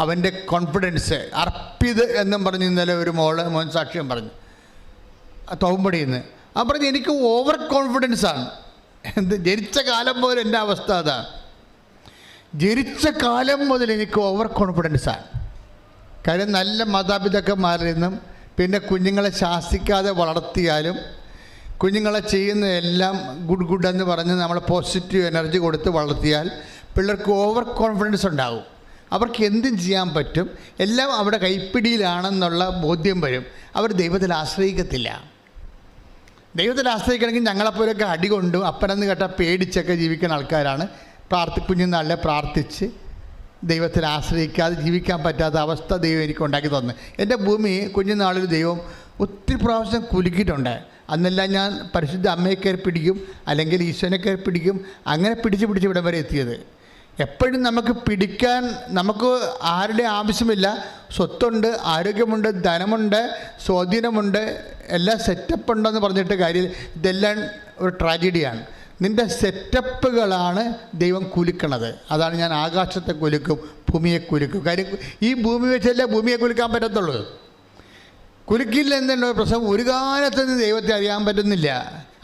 അവൻ്റെ കോൺഫിഡൻസ്. അർപ്പിത് എന്നും പറഞ്ഞ് ഇന്നലെ ഒരു മോൻ സാക്ഷ്യം പറഞ്ഞു തോമ്പടിയിൽ നിന്ന്. ആ പറഞ്ഞ് എനിക്ക് ഓവർ കോൺഫിഡൻസാണ്. ജനിച്ച കാലം മുതൽ എൻ്റെ അവസ്ഥ അതാണ്. ജനിച്ച കാലം മുതൽ എനിക്ക് ഓവർ കോൺഫിഡൻസാണ്. കാര്യം നല്ല മാതാപിതാക്കന്മാരിൽ നിന്നും, പിന്നെ കുഞ്ഞുങ്ങളെ ശാസിക്കാതെ വളർത്തിയാലും, കുഞ്ഞുങ്ങളെ ചെയ്യുന്നതെല്ലാം ഗുഡ് എന്ന് പറഞ്ഞ് നമ്മൾ പോസിറ്റീവ് എനർജി കൊടുത്ത് വളർത്തിയാൽ പിള്ളേർക്ക് ഓവർ കോൺഫിഡൻസ് ഉണ്ടാകും. അവർക്ക് എന്തും ചെയ്യാൻ പറ്റും, എല്ലാം അവിടെ കൈപ്പിടിയിലാണെന്നുള്ള ബോധ്യം വരും. അവർ ദൈവത്തിൽ ആശ്രയിക്കത്തില്ല. ദൈവത്തിൽ ആശ്രയിക്കണമെങ്കിൽ ഞങ്ങളെപ്പോലൊക്കെ അടികൊണ്ടും അപ്പനെന്ന് കേട്ടാൽ പേടിച്ചൊക്കെ ജീവിക്കുന്ന ആൾക്കാരാണ്. കുഞ്ഞുനാളിലെ പ്രാർത്ഥിച്ച് ദൈവത്തിൽ ആശ്രയിക്കാതെ ജീവിക്കാൻ പറ്റാത്ത അവസ്ഥ ദൈവം എനിക്ക് ഉണ്ടാക്കി തന്നു. എൻ്റെ ഭൂമി കുഞ്ഞുനാളിൽ ദൈവം ഒത്തിരി പ്രാവശ്യം കുലുക്കിയിട്ടുണ്ട്. അന്നെല്ലാം ഞാൻ പരിശുദ്ധ അമ്മയെ കയറി പിടിക്കും, അല്ലെങ്കിൽ ഈശോനെ കയറി പിടിക്കും. അങ്ങനെ പിടിച്ച് ഇവിടം വരെ എത്തിയത്. എപ്പോഴും നമുക്ക് പിടിക്കാൻ നമുക്ക് ആരുടെ ആവശ്യമില്ല. സ്വത്തുണ്ട്, ആരോഗ്യമുണ്ട്, ധനമുണ്ട്, സ്വാധീനമുണ്ട്, എല്ലാം സെറ്റപ്പ് ഉണ്ടെന്ന് പറഞ്ഞിട്ട് കാര്യം. ഇതെല്ലാം ഒരു ട്രാജഡിയാണ്. നിൻ്റെ സെറ്റപ്പുകളാണ് ദൈവം കുലുക്കണത്. അതാണ് ഞാൻ ആകാശത്തെ കുലുക്കും, ഭൂമിയെ കുലുക്കും. കാര്യം ഈ ഭൂമി വെച്ചല്ലേ ഭൂമിയെ കുലുക്കാൻ പറ്റത്തുള്ളൂ. കുലുക്കില്ല എന്നുള്ള പ്രശ്നം. ഒരു കാലത്തുനിന്ന് ദൈവത്തെ അറിയാൻ പറ്റുന്നില്ല.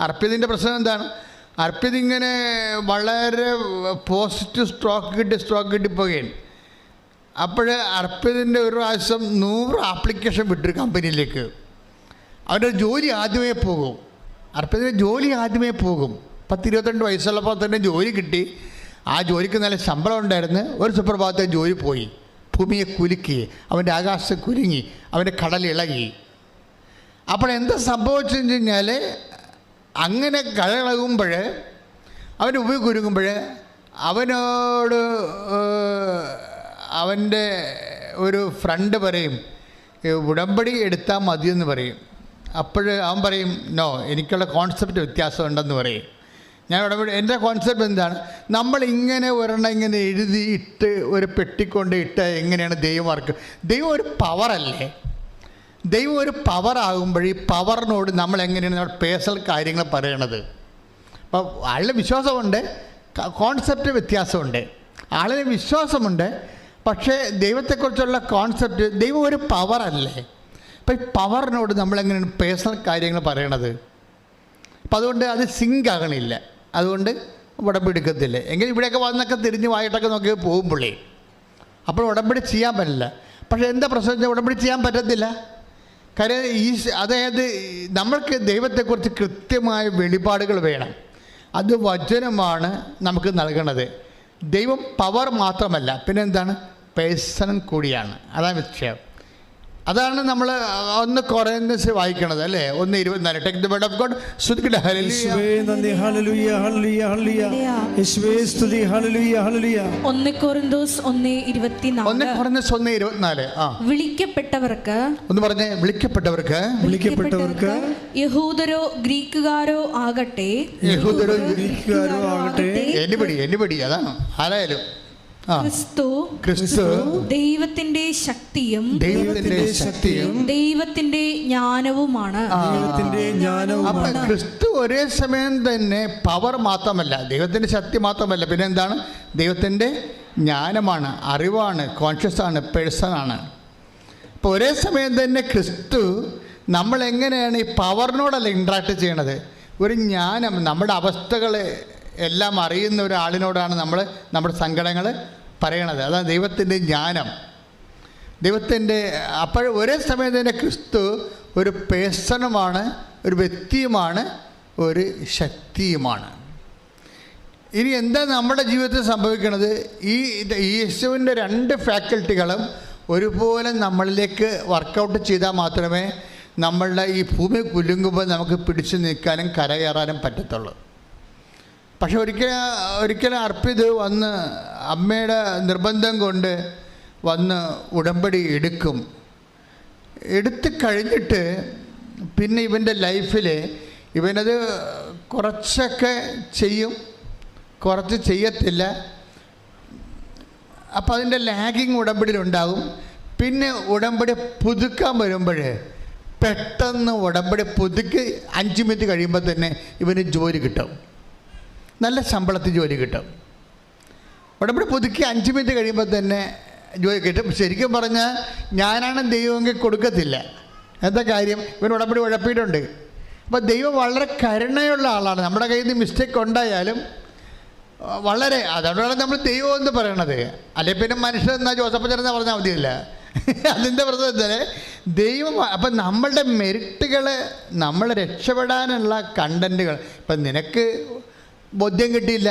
അർപ്പിതിൻ്റെ പ്രശ്നം എന്താണ്? അർപ്പിതിങ്ങനെ വളരെ പോസിറ്റീവ് സ്ട്രോക്ക് കിട്ടിപ്പോവുകയാണ്. അപ്പോൾ അർപ്പിതിൻ്റെ ഒരു പ്രാവശ്യം 100 ആപ്ലിക്കേഷൻ വിട്ടൊരു കമ്പനിയിലേക്ക്. അവൻ്റെ ജോലി ആദ്യമേ പോകും. അർപ്പിതിൻ്റെ ജോലി ആദ്യമേ പോകും. 10-22 വയസ്സുള്ളപ്പോൾ തന്നെ ജോലി കിട്ടി. ആ ജോലിക്ക് നല്ല ശമ്പളം ഉണ്ടായിരുന്നു. ഒരു സുപ്രഭാതത്തെ ജോലി പോയി. ഭൂമിയെ കുലുക്കി, അവൻ്റെ ആകാശം കുലുങ്ങി, അവൻ്റെ കടലിളകി. അപ്പോൾ എന്താ സംഭവിച്ചെന്ന് കഴിഞ്ഞാൽ, അങ്ങനെ കടലിളകുമ്പോൾ, അവൻ്റെ ഉപ കുരുങ്ങുമ്പോൾ അവനോട് അവൻ്റെ ഒരു ഫ്രണ്ട് പറയും, ഉടമ്പടി എടുത്താൽ മതിയെന്ന് പറയും. അപ്പോൾ അവൻ പറയും, നോ, എനിക്കുള്ള കോൺസെപ്റ്റ് വ്യത്യാസമുണ്ടെന്ന് പറയും. ഞാൻ ഉടമ്പടി, എൻ്റെ കോൺസെപ്റ്റ് എന്താണ്? നമ്മളിങ്ങനെ ഒരെണ്ണം ഇങ്ങനെ എഴുതി ഇട്ട് ഒരു പെട്ടിക്കൊണ്ട് ഇട്ട് എങ്ങനെയാണ് ദൈവം വർക്ക്? ദൈവം ഒരു പവറല്ലേ? ദൈവം ഒരു പവറാകുമ്പോൾ ഈ പവറിനോട് നമ്മൾ എങ്ങനെയാണ് നമ്മുടെ പേഴ്സണൽ കാര്യങ്ങൾ പറയണത്? അപ്പോൾ ആളിന് വിശ്വാസമുണ്ട്, കോൺസെപ്റ്റ് വ്യത്യാസമുണ്ട്. ആളിന് വിശ്വാസമുണ്ട്, പക്ഷേ ദൈവത്തെക്കുറിച്ചുള്ള കോൺസെപ്റ്റ്, ദൈവം ഒരു പവറല്ലേ? അപ്പോൾ ഈ പവറിനോട് നമ്മളെങ്ങനെയാണ് പേഴ്സണൽ കാര്യങ്ങൾ പറയണത്? അപ്പം അതുകൊണ്ട് അത് സിങ്ക് ആകണില്ല. അതുകൊണ്ട് ഉടമ്പടി എടുക്കത്തില്ല. എങ്കിൽ ഇവിടെയൊക്കെ വന്നൊക്കെ തിരിഞ്ഞ് വായിട്ടൊക്കെ നോക്കി പോകുമ്പോഴേ അപ്പോൾ ഉടമ്പടി ചെയ്യാൻ പറ്റില്ല. പക്ഷേ എന്താ പ്രശ്നം വെച്ചാൽ ഉടമ്പടി ചെയ്യാൻ പറ്റത്തില്ല. കാര്യം അതായത് നമ്മൾക്ക് ദൈവത്തെക്കുറിച്ച് കൃത്യമായ വെളിപാടുകൾ വേണം. അത് വചനമാണ് നമുക്ക് നൽകണത്. ദൈവം പവർ മാത്രമല്ല, പിന്നെ എന്താണ്, പേഴ്സൺ കൂടിയാണ്. അതാണ് വിഷയം. അതാണ് നമ്മൾ 1 കൊറിന്ത്യൻസ് വായിക്കണത് അല്ലേ, 1:24. Take the word of God. സ്തുതിക്കട്ടെ. യേശുവേ നന്ദി. ഹല്ലേലൂയ ഹല്ലേലൂയ ഹല്ലേലൂയ. യേശുവേ സ്തുതി. ഹല്ലേലൂയ ഹല്ലേലൂയ. 1 കൊരിന്തോസ് 1:24. 1 കൊരിന്തോസ് 1:24. വിളിക്കപ്പെട്ടവർക്ക്, ഒന്ന് പറഞ്ഞേ, വിളിക്കപ്പെട്ടവർക്ക് യഹൂദരോ ഗ്രീക്കുകാരോ ആകട്ടെ, എനിബഡി അതാണ് ആരായാലും ക്രിസ്തു ദൈവത്തിന്റെ ശക്തിയും ദൈവത്തിന്റെ ജ്ഞാനവുമാണ്. അപ്പൊ ക്രിസ്തു ഒരേ സമയം തന്നെ പവർ മാത്രമല്ല, ദൈവത്തിന്റെ ശക്തി മാത്രമല്ല, പിന്നെ എന്താണ്, ദൈവത്തിന്റെ ജ്ഞാനമാണ്, അറിവാണ്, കോൺഷ്യസ് ആണ്, പേഴ്സൺ ആണ്. അപ്പോൾ ഒരേ സമയം തന്നെ ക്രിസ്തു നമ്മൾ എങ്ങനെയാണ് ഈ പവറിനോടല്ല ഇൻട്രാക്ട് ചെയ്യണത്, ഒരു ജ്ഞാനം, നമ്മുടെ അവസ്ഥകൾ എല്ലാം അറിയുന്ന ഒരാളിനോടാണ് നമ്മൾ നമ്മുടെ സങ്കടങ്ങൾ പറയണത്. അതാണ് ദൈവത്തിൻ്റെ ജ്ഞാനം, ദൈവത്തിൻ്റെ. അപ്പോൾ ഒരേ സമയം തന്നെ ക്രിസ്തു ഒരു പേഴ്സണുമാണ്, ഒരു വ്യക്തിയുമാണ്, ഒരു ശക്തിയുമാണ്. ഇനി എന്താ നമ്മുടെ ജീവിതത്തിൽ സംഭവിക്കുന്നത്, ഈ യേശുവിൻ്റെ 2 ഫാക്കൽറ്റികളും ഒരുപോലെ നമ്മളിലേക്ക് വർക്കൗട്ട് ചെയ്താൽ മാത്രമേ നമ്മളുടെ ഈ ഭൂമി കുലുങ്ങുമ്പോൾ നമുക്ക് പിടിച്ചു നിൽക്കാനും കരകയറാനും പറ്റത്തുള്ളൂ. പക്ഷെ ഒരിക്കലും അർപ്പിത് വന്ന് അമ്മയുടെ നിർബന്ധം കൊണ്ട് വന്ന് ഉടമ്പടി എടുത്ത് കഴിഞ്ഞിട്ട് പിന്നെ ഇവൻ്റെ ലൈഫിൽ ഇവനത് കുറച്ചൊക്കെ ചെയ്യും, കുറച്ച് ചെയ്യത്തില്ല. അപ്പോൾ അതിൻ്റെ ലാഗിങ് ഉടമ്പടിയിലുണ്ടാകും. പിന്നെ ഉടമ്പടി പുതുക്കാൻ വരുമ്പോൾ പെട്ടെന്ന് ഉടമ്പടി പുതുക്കി 5 മിനിറ്റ് കഴിയുമ്പോൾ തന്നെ ഇവന് ജോലി കിട്ടും, നല്ല ശമ്പളത്തിൽ ജോലി കിട്ടും. ഉടമ്പടി പുതുക്കി 5 മിനിറ്റ് കഴിയുമ്പോൾ തന്നെ ജോലി കിട്ടും. ശരിക്കും പറഞ്ഞാൽ ഞാനാണ് ദൈവമെങ്കിൽ കൊടുക്കത്തില്ല. എന്താ കാര്യം, ഇവൻ ഉടമ്പടി ഉഴപ്പിയിട്ടുണ്ട്. അപ്പോൾ ദൈവം വളരെ കരുണയുള്ള ആളാണ്. നമ്മുടെ കയ്യിൽ നിന്ന് മിസ്റ്റേക്ക് ഉണ്ടായാലും വളരെ, അതുകൊണ്ടാണ് നമ്മൾ ദൈവം എന്ന് പറയണത്. അല്ലെങ്കിൽ പിന്നെ മനുഷ്യൻ എന്നാൽ ജോസഫച്ചനെന്ന് പറഞ്ഞാൽ മതിയല്ല. അതിൻ്റെ പ്രശ്നം എന്താ, ദൈവം. അപ്പം നമ്മളുടെ മെറിറ്റുകൾ, നമ്മൾ രക്ഷപ്പെടാനുള്ള കണ്ടൻറ്റുകൾ, ഇപ്പം നിനക്ക് ബോധ്യം കിട്ടിയില്ല,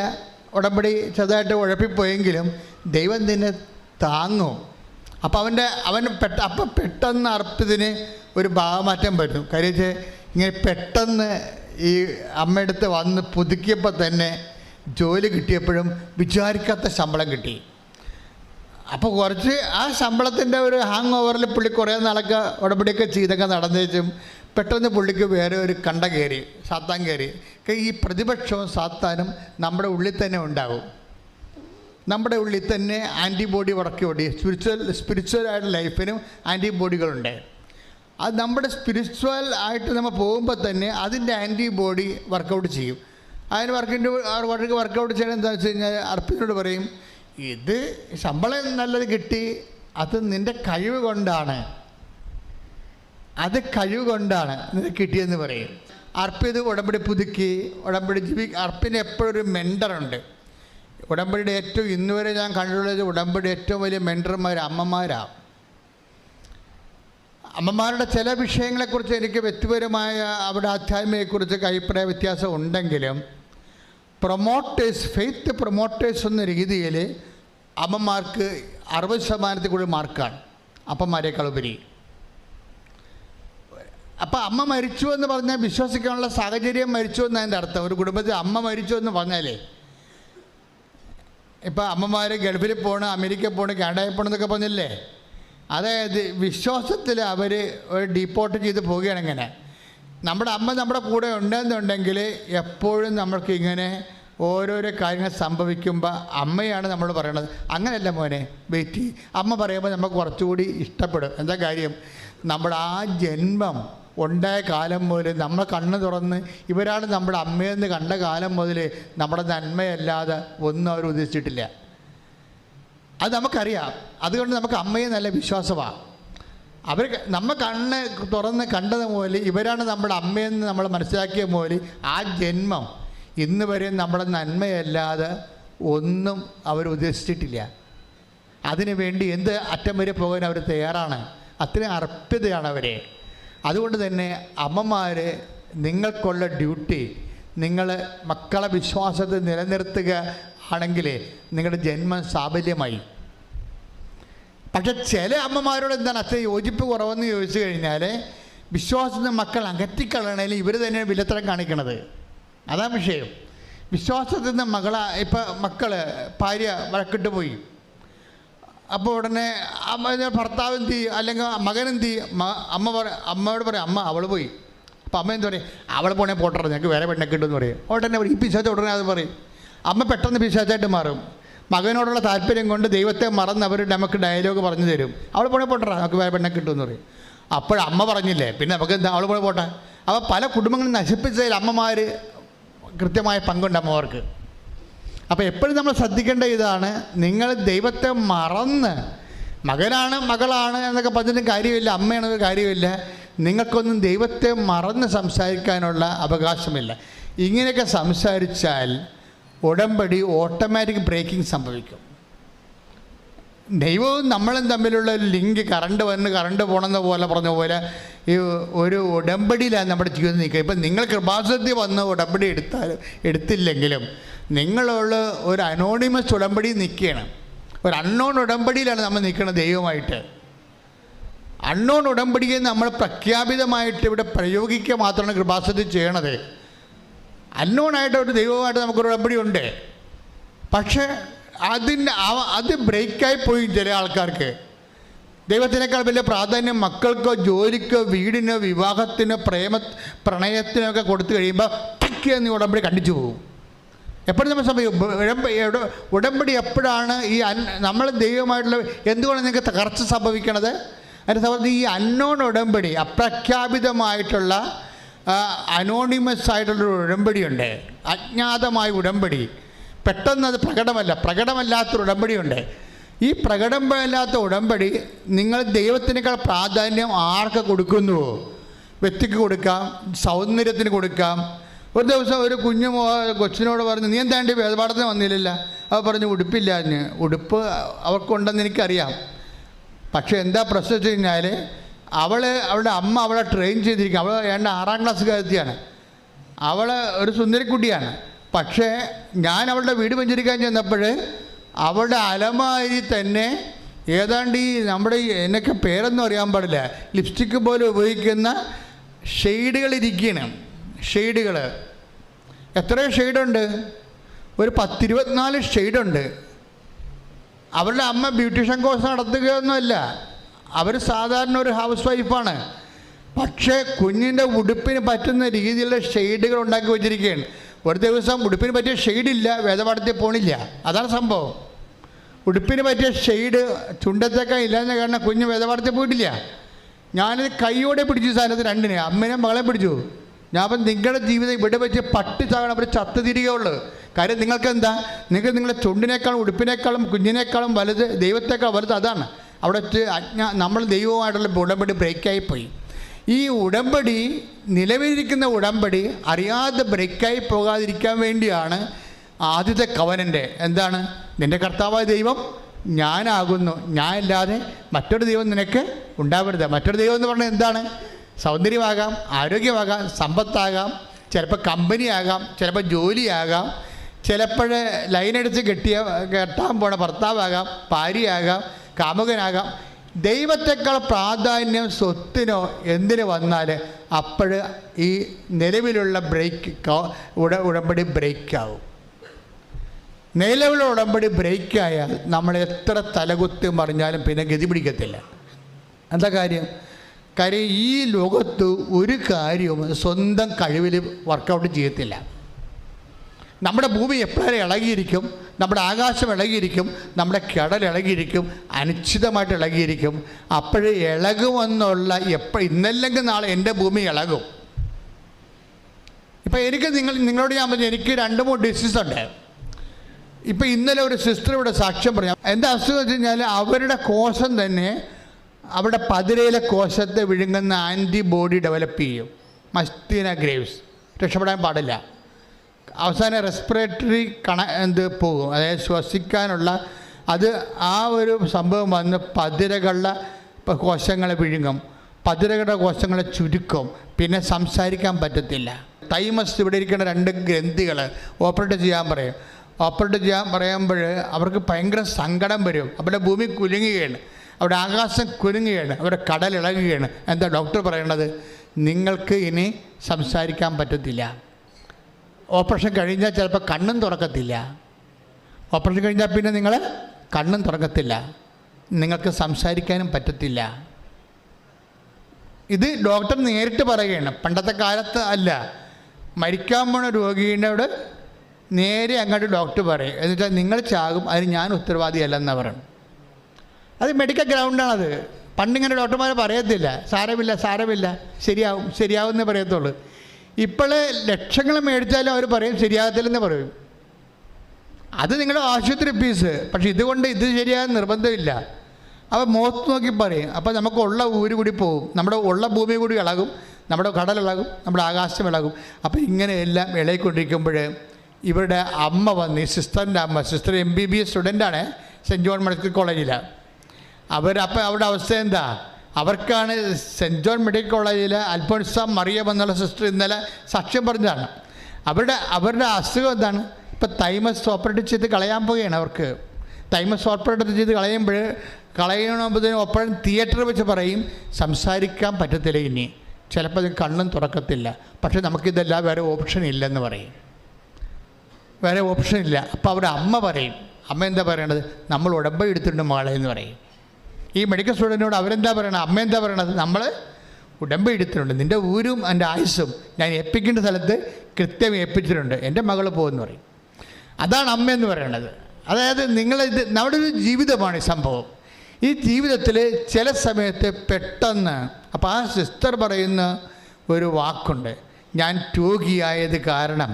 ഉടമ്പടി ചെറുതായിട്ട് ഉഴപ്പിപ്പോയെങ്കിലും ദൈവം നിന്നെ താങ്ങും. അപ്പം അപ്പം പെട്ടെന്ന് അർപ്പിതിന് ഒരു ഭാവമാറ്റം വരുന്നു. കാര്യം ഇങ്ങനെ പെട്ടെന്ന് ഈ അമ്മയടുത്ത് വന്ന് പുതുക്കിയപ്പോൾ തന്നെ ജോലി കിട്ടിയപ്പോഴും വിചാരിക്കാത്ത ശമ്പളം കിട്ടി. അപ്പോൾ കുറച്ച് ആ ശമ്പളത്തിൻ്റെ ഒരു ഹാങ് ഓവറിൽ പുള്ളി കുറേ നാളൊക്കെ ഉടമ്പടിയൊക്കെ ചെയ്തൊക്കെ നടന്നേച്ചും പെട്ടെന്ന് പുള്ളിക്ക് വേറെ ഒരു സാത്താൻ കയറി. ഈ പ്രതിപക്ഷവും സാത്താനും നമ്മുടെ ഉള്ളിൽ തന്നെ ഉണ്ടാകും. നമ്മുടെ ഉള്ളിൽ തന്നെ ആൻറ്റിബോഡി വർക്കൗട്ട്, സ്പിരിച്വലായിട്ടുള്ള ലൈഫിനും ആൻറ്റിബോഡികളുണ്ട്. അത് നമ്മുടെ സ്പിരിച്വൽ ആയിട്ട് നമ്മൾ പോകുമ്പോൾ തന്നെ അതിൻ്റെ ആൻറ്റിബോഡി വർക്കൗട്ട് ചെയ്യും. അതിന് വർക്കൗട്ട് ചെയ്യണം എന്താണെന്ന് വെച്ച് കഴിഞ്ഞാൽ അർപ്പിനോട് പറയും, ഇത് ശമ്പളം നല്ലത് കിട്ടി, അത് നിൻ്റെ കഴിവ് കൊണ്ടാണ്, അത് കഴിവ് കൊണ്ടാണ് നിനക്ക് കിട്ടിയെന്ന് പറയും. അർപ്പിത് ഉടമ്പടി പുതുക്കി ഉടമ്പടി അർപ്പിന് എപ്പോഴും ഒരു മെൻറ്ററുണ്ട്. ഉടമ്പടിയുടെ ഏറ്റവും ഇന്നുവരെ ഞാൻ കണ്ടിട്ടുള്ളത് ഉടമ്പടി ഏറ്റവും വലിയ മെൻറ്റർമാർ അമ്മമാരാണ്. അമ്മമാരുടെ ചില വിഷയങ്ങളെക്കുറിച്ച് എനിക്ക് വ്യക്തിപരമായ അവരുടെ ആധ്യാത്മികയെക്കുറിച്ച് അഭിപ്രായ വ്യത്യാസം ഉണ്ടെങ്കിലും ഫെയ്ത്ത് പ്രൊമോട്ടേഴ്സ് എന്ന രീതിയിൽ അമ്മമാർക്ക് 60% കൂടുതൽ മാർക്കാണ് അപ്പന്മാരെക്കാൾ ഉപരി. അപ്പോൾ അമ്മ മരിച്ചു എന്ന് പറഞ്ഞാൽ വിശ്വസിക്കാനുള്ള സാഹചര്യം മരിച്ചു എന്നതിൻ്റെ അർത്ഥം. ഒരു കുടുംബത്തിൽ അമ്മ മരിച്ചു എന്ന് പറഞ്ഞാലേ, ഇപ്പോൾ അമ്മമാർ ഗൾഫിൽ പോകണം, അമേരിക്കയിൽ പോകണം, കാനഡയിൽ പോകണം എന്നൊക്കെ പറഞ്ഞില്ലേ, അതായത് വിശ്വാസത്തിൽ അവർ ഒരു ഡീപ്പോർട്ട് ചെയ്ത് പോവുകയാണ്. ഇങ്ങനെ നമ്മുടെ അമ്മ നമ്മുടെ കൂടെ ഉണ്ടെന്നുണ്ടെങ്കിൽ എപ്പോഴും നമ്മൾക്ക് ഇങ്ങനെ ഓരോരോ കാര്യങ്ങൾ സംഭവിക്കുമ്പോൾ അമ്മയാണ് നമ്മൾ പറയണത്. അങ്ങനെയല്ല മോനെ, വെയിറ്റ്, അമ്മ പറയുമ്പോൾ നമുക്ക് കുറച്ചുകൂടി ഇഷ്ടപ്പെടും. എന്താ കാര്യം, നമ്മുടെ ആ ജന്മം ഉണ്ടായ കാലം മുതൽ നമ്മൾ കണ്ണ് തുറന്ന് ഇവരാണ് നമ്മുടെ അമ്മയെന്ന് കണ്ട കാലം മുതൽ നമ്മുടെ നന്മയല്ലാതെ ഒന്നും അവർ ഉദ്ദേശിച്ചിട്ടില്ല. അത് നമുക്കറിയാം. അതുകൊണ്ട് നമുക്ക് അമ്മയെ നല്ല വിശ്വാസമാണ്. അവർ നമ്മൾ കണ്ണ് തുറന്ന് കണ്ടത് മുതൽ ഇവരാണ് നമ്മുടെ അമ്മയെന്ന് നമ്മൾ മനസ്സിലാക്കിയ മുതൽ ആ ജന്മം ഇന്ന് വരെ നമ്മുടെ നന്മയല്ലാതെ ഒന്നും അവർ ഉദ്ദേശിച്ചിട്ടില്ല. അതിനു വേണ്ടി എന്ത് അറ്റം വരെ പോകാൻ അവർ തയ്യാറാണ്. അത്രയും അർപ്പിതയാണ് അവരെ. അതുകൊണ്ട് തന്നെ അമ്മമാർ, നിങ്ങൾക്കുള്ള ഡ്യൂട്ടി, നിങ്ങൾ മക്കളെ വിശ്വാസത്തിൽ നിലനിർത്തുക ആണെങ്കിൽ നിങ്ങളുടെ ജന്മം സാഫല്യമായി. പക്ഷെ ചില അമ്മമാരോട് എന്താണ് അത്ര യോജിപ്പ് കുറവെന്ന് ചോദിച്ചു കഴിഞ്ഞാൽ, വിശ്വാസത്തിൽ മക്കൾ അകറ്റിക്കളയണേൽ ഇവർ തന്നെ വില്ലത്തരം കാണിക്കണത്. അതാണ് വിഷയം. വിശ്വാസത്തിൽ നിന്ന് മക്കൾ ഭാര്യ വഴക്കിട്ട് പോയി, അപ്പോൾ ഉടനെ ഭർത്താവ് എന്ത് ചെയ്യും, അല്ലെങ്കിൽ മകൻ എന്ത് ചെയ്യും, അമ്മയോട് പറയും അമ്മ അവൾ പോയി. അപ്പോൾ അമ്മ എന്ത് പറയും, അവൾ പോണേ പോട്ടറ, ഞങ്ങൾക്ക് വേറെ പെണ്ണൊക്കെ കിട്ടുമെന്ന് പറയും. ഉടനെ ഈ പിശാച ഉടനെ അത് പറയും. അമ്മ പെട്ടെന്ന് പിശാച്ചായിട്ട് മാറും. മകനോടുള്ള താല്പര്യം കൊണ്ട് ദൈവത്തെ മറന്ന് അവർ നമുക്ക് ഡയലോഗ് പറഞ്ഞു തരും. അവൾ പോണേ പോട്ടറ, നമുക്ക് വേറെ പെണ്ണൊക്കെ കിട്ടുമെന്ന് പറയും. അപ്പോഴമ്മ പറഞ്ഞില്ലേ, പിന്നെ നമുക്ക് എന്താ, അവൾ പോണേ പോട്ടെ. അപ്പോൾ പല കുടുംബങ്ങളും നശിപ്പിച്ചതിൽ അമ്മമാർ കൃത്യമായ പങ്കുണ്ട് അമ്മമാർക്ക്. അപ്പോൾ എപ്പോഴും നമ്മൾ ശ്രദ്ധിക്കേണ്ട ഇതാണ്, നിങ്ങൾ ദൈവത്തെ മറന്ന് മകനാണ് മകളാണ് എന്നൊക്കെ പറഞ്ഞിട്ടും കാര്യമില്ല, അമ്മയാണെന്നൊരു കാര്യമില്ല. നിങ്ങൾക്കൊന്നും ദൈവത്തെ മറന്ന് സംസാരിക്കാനുള്ള അവകാശമില്ല. ഇങ്ങനെയൊക്കെ സംസാരിച്ചാൽ ഉടമ്പടി ഓട്ടോമാറ്റിക് ബ്രേക്കിംഗ് സംഭവിക്കും. ദൈവവും നമ്മളും തമ്മിലുള്ള ലിങ്ക് കറണ്ട് പോകണമെന്ന പോലെ പറഞ്ഞ പോലെ ഈ ഒരു ഉടമ്പടിയിലാണ് നമ്മുടെ ജീവിതം നിൽക്കുക. ഇപ്പം നിങ്ങൾ കൃപാസനത്തിൽ വന്ന് ഉടമ്പടി എടുത്തില്ലെങ്കിലും നിങ്ങളുള്ള ഒരു അനോണിമസ് ഉടമ്പടി നിൽക്കുകയാണ്. ഒരു അൺനോൺ ഉടമ്പടിയിലാണ് നമ്മൾ നിൽക്കുന്നത് ദൈവമായിട്ട്. അൺനോൺ ഉടമ്പടിയെ നമ്മൾ പ്രഖ്യാപിതമായിട്ട് ഇവിടെ പ്രയോഗിക്കുക മാത്രമാണ് കൃപാസനത്തിൽ ചെയ്യണത്. അൺനോണായിട്ട് ഒരു ദൈവമായിട്ട് നമുക്കൊരു ഉടമ്പടി ഉണ്ട്. പക്ഷേ അത് ബ്രേക്കായി പോയി. ചില ആൾക്കാർക്ക് ദൈവത്തിനേക്കാൾ വലിയ പ്രാധാന്യം മക്കൾക്കോ ജോലിക്കോ വീടിനോ വിവാഹത്തിനോ പ്രണയത്തിനോ ഒക്കെ കൊടുത്തു കഴിയുമ്പോൾ ടക്ക് എന്ന് ഉടമ്പടി കണ്ടിച്ചു പോകും. എപ്പോഴും നമ്മൾ സംഭവിക്കും ഉടമ്പടി എപ്പോഴാണ് ഈ നമ്മൾ ദൈവമായിട്ടുള്ള എന്തുകൊണ്ട് നിങ്ങൾക്ക് തകർച്ച സംഭവിക്കണത്? അതിൻ്റെ സംബന്ധിച്ച് ഈ അൺനോൺ ഉടമ്പടി, അപ്രഖ്യാപിതമായിട്ടുള്ള അനോണിമസ് ആയിട്ടുള്ളൊരു ഉടമ്പടിയുണ്ട്, അജ്ഞാതമായ ഉടമ്പടി. പെട്ടെന്ന് അത് പ്രകടമല്ലാത്തൊരു ഉടമ്പടിയുണ്ട്. ഈ പ്രകടമല്ലാത്ത ഉടമ്പടി നിങ്ങൾ ദൈവത്തിനേക്കാൾ പ്രാധാന്യം ആർക്ക് കൊടുക്കുന്നുവോ, വ്യക്തിക്ക് കൊടുക്കാം, സൗന്ദര്യത്തിന് കൊടുക്കാം. ഒരു ദിവസം ഒരു കൊച്ചിനോട് പറഞ്ഞു, നീ എന്താണ്ട് വേദപാഠത്തിന് വന്നില്ലല്ലോ? അവ പറഞ്ഞു ഉടുപ്പില്ല. ഉടുപ്പ് അവർക്കുണ്ടെന്ന് എനിക്കറിയാം. പക്ഷേ എന്താ പ്രശ്നം വെച്ച് കഴിഞ്ഞാൽ അവളുടെ അമ്മ അവളെ ട്രെയിൻ ചെയ്തിരിക്കും. അവൾ 6ാം ക്ലാസ്സുകാരത്തിയാണ്. അവൾ ഒരു സുന്ദരിക്കുട്ടിയാണ്. പക്ഷേ ഞാൻ അവളുടെ വീട് വെഞ്ചരിക്കാൻ ചെന്നപ്പോൾ അവളുടെ അലമാരി തന്നെ ഏതാണ്ട് ഈ നമ്മുടെ എന്നൊക്കെ പേരൊന്നും അറിയാൻ പാടില്ല, ലിപ്സ്റ്റിക്ക് പോലെ ഉപയോഗിക്കുന്ന ഷെയ്ഡുകളിരിക്കുകയാണ്. ഷെയ്ഡുകൾ എത്രയോ ഷെയ്ഡുണ്ട്? ഒരു 10-24 ഷെയ്ഡുണ്ട്. അവരുടെ അമ്മ ബ്യൂട്ടീഷ്യൻ കോഴ്സ് നടത്തുകയൊന്നുമല്ല, അവർ സാധാരണ ഒരു ഹൗസ് വൈഫാണ്. പക്ഷേ കുഞ്ഞിൻ്റെ ഉടുപ്പിന് പറ്റുന്ന രീതിയിലുള്ള ഷെയ്ഡുകൾ ഉണ്ടാക്കി വെച്ചിരിക്കുകയാണ്. ഒരു ദിവസം ഉടുപ്പിന് പറ്റിയ ഷെയ്ഡില്ല, വേദപാഠത്തിൽ പോണില്ല. അതാണ് സംഭവം. ഉടുപ്പിന് പറ്റിയ ഷെയ്ഡ് ചുണ്ടത്തേക്കാൻ ഇല്ലാന്ന് കാരണം കുഞ്ഞ് വേദപാഠത്തിൽ പോയിട്ടില്ല. ഞാനിത് കൈയോടെ പിടിച്ചു സാധനത്തിന് രണ്ടിനെ, അമ്മേനെ മകളെ പിടിച്ചു. ഞാൻ അപ്പം നിങ്ങളുടെ ജീവിതം ഇവിടെ വെച്ച് പട്ടി ചാകണം, അവർ ചത്ത് തിരികെയുള്ളൂ. കാര്യം നിങ്ങൾക്ക് എന്താ, നിങ്ങൾക്ക് നിങ്ങളുടെ ചുണ്ടിനേക്കാളും ഉടുപ്പിനേക്കാളും കുഞ്ഞിനേക്കാളും വലുത്, ദൈവത്തേക്കാൾ വലുത് അതാണ്. അവിടെ വെച്ച് നമ്മൾ ദൈവവുമായിട്ടുള്ള ഉടമ്പടി ബ്രേക്കായിപ്പോയി. ഈ ഉടമ്പടി, നിലവിലിരിക്കുന്ന ഉടമ്പടി അറിയാതെ ബ്രേക്കായി പോകാതിരിക്കാൻ വേണ്ടിയാണ് ആദ്യത്തെ കവനൻ്റ്. എന്താണ്? നിൻ്റെ കർത്താവായ ദൈവം ഞാനാകുന്നു, ഞാൻ ഇല്ലാതെ മറ്റൊരു ദൈവം നിനക്ക് ഉണ്ടാവരുത്. മറ്റൊരു ദൈവം എന്ന് പറഞ്ഞാൽ എന്താണ്? സൗന്ദര്യമാകാം, ആരോഗ്യമാകാം, സമ്പത്താകാം, ചിലപ്പോൾ കമ്പനിയാകാം, ചിലപ്പോൾ ജോലിയാകാം, ചിലപ്പോൾ ലൈനടിച്ച് കെട്ടാൻ പോണ ഭർത്താവാകാം, ഭാര്യയാകാം, കാമുകനാകാം. ദൈവത്തെക്കാൾ പ്രാധാന്യം സ്വത്തിനോ എന്തിനു വന്നാൽ അപ്പോൾ ഈ നിലവിലുള്ള ഉടമ്പടി ബ്രേക്കാവും. നിലവിലുള്ള ഉടമ്പടി ബ്രേക്കായാൽ നമ്മൾ എത്ര തലകുത്തി മറിഞ്ഞാലും പിന്നെ ഗതി പിടിക്കത്തില്ല. എന്താ കാര്യം? ഈ ലോകത്ത് ഒരു കാര്യവും സ്വന്തം കഴിവിൽ വർക്കൗട്ട് ചെയ്യത്തില്ല. നമ്മുടെ ഭൂമി എപ്പോഴും ഇളകിയിരിക്കും, നമ്മുടെ ആകാശം ഇളകിയിരിക്കും, നമ്മുടെ കടൽ ഇളകിയിരിക്കും, അനിശ്ചിതമായിട്ട് ഇളകിയിരിക്കും. അപ്പോഴേ ഇളകുമെന്നുള്ള ഇന്നല്ലെങ്കിൽ നാളെ എൻ്റെ ഭൂമി ഇളകും. ഇപ്പം നിങ്ങളോട് ഞാൻ പറഞ്ഞു, എനിക്ക് 2-3 ഡിസീസ് ഉണ്ട്. ഇപ്പം ഇന്നലെ ഒരു സിസ്റ്റർ ഇവിടെ സാക്ഷ്യം പറഞ്ഞു. എന്താ അസുഖം വെച്ച് കഴിഞ്ഞാൽ അവരുടെ കോശം തന്നെ അവിടെ പതിരയിലെ കോശത്തെ വിഴുങ്ങുന്ന ആൻറ്റിബോഡി ഡെവലപ്പ് ചെയ്യും. മസ്തീന ഗ്രേവ്സ് രക്ഷപ്പെടാൻ പാടില്ല. അവസാനം റെസ്പിറേറ്ററി പോകും, അതായത് ശ്വസിക്കാനുള്ള ആ ഒരു സംഭവം വന്ന് പതിരകളുടെ കോശങ്ങളെ വിഴുങ്ങും. പതിരകട കോശങ്ങളെ ചുരുക്കും, പിന്നെ സംസാരിക്കാൻ പറ്റത്തില്ല. തൈമസ് ഇവിടെ ഇരിക്കുന്ന 2 ഗ്രന്ഥികൾ ഓപ്പറേറ്റ് ചെയ്യാൻ പറയും. ഓപ്പറേറ്റ് ചെയ്യാൻ പറയുമ്പോൾ അവർക്ക് ഭയങ്കര സങ്കടം വരും. അവരുടെ ഭൂമി കുലുങ്ങുകയാണ്, അവിടെ ആകാശം കുലുങ്ങുകയാണ്, അവരുടെ കടൽ ഇളകുകയാണ്. എന്താ ഡോക്ടർ പറയണത്? നിങ്ങൾക്ക് ഇനി സംസാരിക്കാൻ പറ്റത്തില്ല. ഓപ്പറേഷൻ കഴിഞ്ഞാൽ ചിലപ്പോൾ കണ്ണും തുറക്കത്തില്ല. ഓപ്പറേഷൻ കഴിഞ്ഞാൽ പിന്നെ നിങ്ങൾ കണ്ണും തുറക്കത്തില്ല, നിങ്ങൾക്ക് സംസാരിക്കാനും പറ്റത്തില്ല. ഇത് ഡോക്ടർ നേരിട്ട് പറയുകയാണ്. പണ്ടത്തെ കാലത്ത് അല്ല, മരിക്കാൻ പോണ രോഗീനോട് നേരെ അങ്ങോട്ട് ഡോക്ടർ പറയും. എന്നിട്ട് നിങ്ങൾ ചാകും, അതിന് ഞാൻ ഉത്തരവാദിയല്ലെന്ന് പറയണം. അത് മെഡിക്കൽ ഗ്രൗണ്ടാണത്. പണ്ടിങ്ങനെ ഡോക്ടർമാർ പറയത്തില്ല, സാരമില്ല സാരമില്ല, ശരിയാവും എന്നേ പറയത്തുള്ളൂ. ഇപ്പോൾ ലക്ഷങ്ങൾ മേടിച്ചാലും അവർ പറയും ശരിയാകത്തില്ലെന്ന് പറയും. അത് നിങ്ങളുടെ ആശുപത്രി ഫീസ്. പക്ഷെ ഇതുകൊണ്ട് ഇത് ശരിയാകാൻ നിർബന്ധമില്ല. അപ്പോൾ മുഖത്ത് നോക്കി പറയും. അപ്പോൾ നമുക്കുള്ള ഊര് കൂടി പോകും, നമ്മുടെ ഉള്ള ഭൂമി കൂടി ഇളകും, നമ്മുടെ കടലിളകും, നമ്മുടെ ആകാശം ഇളകും. അപ്പോൾ ഇങ്ങനെയെല്ലാം ഇളകിക്കൊണ്ടിരിക്കുമ്പോൾ ഇവരുടെ അമ്മ വന്ന്, ഈ സിസ്റ്ററിൻ്റെ അമ്മ, സിസ്റ്റർ MBBS സ്റ്റുഡൻ്റാണ് സെൻറ്റ് ജോൺ മെഡിക്കൽ കോളേജിൽ. അപ്പോൾ അവരുടെ അവസ്ഥ എന്താ? അവർക്കാണ് സെൻറ്റ് ജോൺ മെഡിക്കൽ കോളേജിൽ അൽഫോൻസ മറിയം എന്നുള്ള സിസ്റ്റർ ഇന്നലെ സാക്ഷ്യം പറഞ്ഞതാണ്. അവരുടെ അസുഖം എന്താണ്? ഇപ്പോൾ തൈമസ് ഓപ്പറേറ്റ് ചെയ്ത് കളയാൻ പോവുകയാണ്. അവർക്ക് തൈമസ് ഓപ്പറേറ്റ് ചെയ്ത് കളയണതിന് ഒപ്പം തിയേറ്റർ വെച്ച് പറയും സംസാരിക്കാൻ പറ്റത്തില്ല, ഇനി ചിലപ്പോൾ അത് കണ്ണും തുറക്കത്തില്ല. പക്ഷേ നമുക്കിതെല്ലാം വേറെ ഓപ്ഷൻ ഇല്ലെന്ന് പറയും, വേറെ ഓപ്ഷൻ ഇല്ല. അപ്പോൾ അവരുടെ അമ്മ പറയും. അമ്മ എന്താ പറയണത്? നമ്മൾ ഉടമ്പടി എടുത്തിട്ടുണ്ട് മകളെ എന്ന് പറയും. ഈ മെഡിക്കൽ സ്റ്റുഡൻറ്റിനോട് അവരെന്താ പറയണത്? അമ്മ എന്താ പറയണത്? നമ്മൾ ഉടമ്പടി എടുത്തിട്ടുണ്ട്, നിൻ്റെ ഊരും എൻ്റെ ആയുസ്സും ഞാൻ ഏൽപ്പിക്കേണ്ട സ്ഥലത്ത് കൃത്യം ഏൽപ്പിച്ചിട്ടുണ്ട്, എൻ്റെ മകൾ പോകുമെന്ന് പറയും. അതാണ് അമ്മ എന്ന് പറയണത്. അതായത് നമ്മുടെ ഒരു ജീവിതമാണ് ഈ സംഭവം. ഈ ജീവിതത്തിൽ ചില സമയത്ത് പെട്ടെന്ന്, അപ്പോൾ ആ സിസ്റ്റർ പറയുന്ന ഒരു വാക്കുണ്ട്, ഞാൻ രോഗിയായത് കാരണം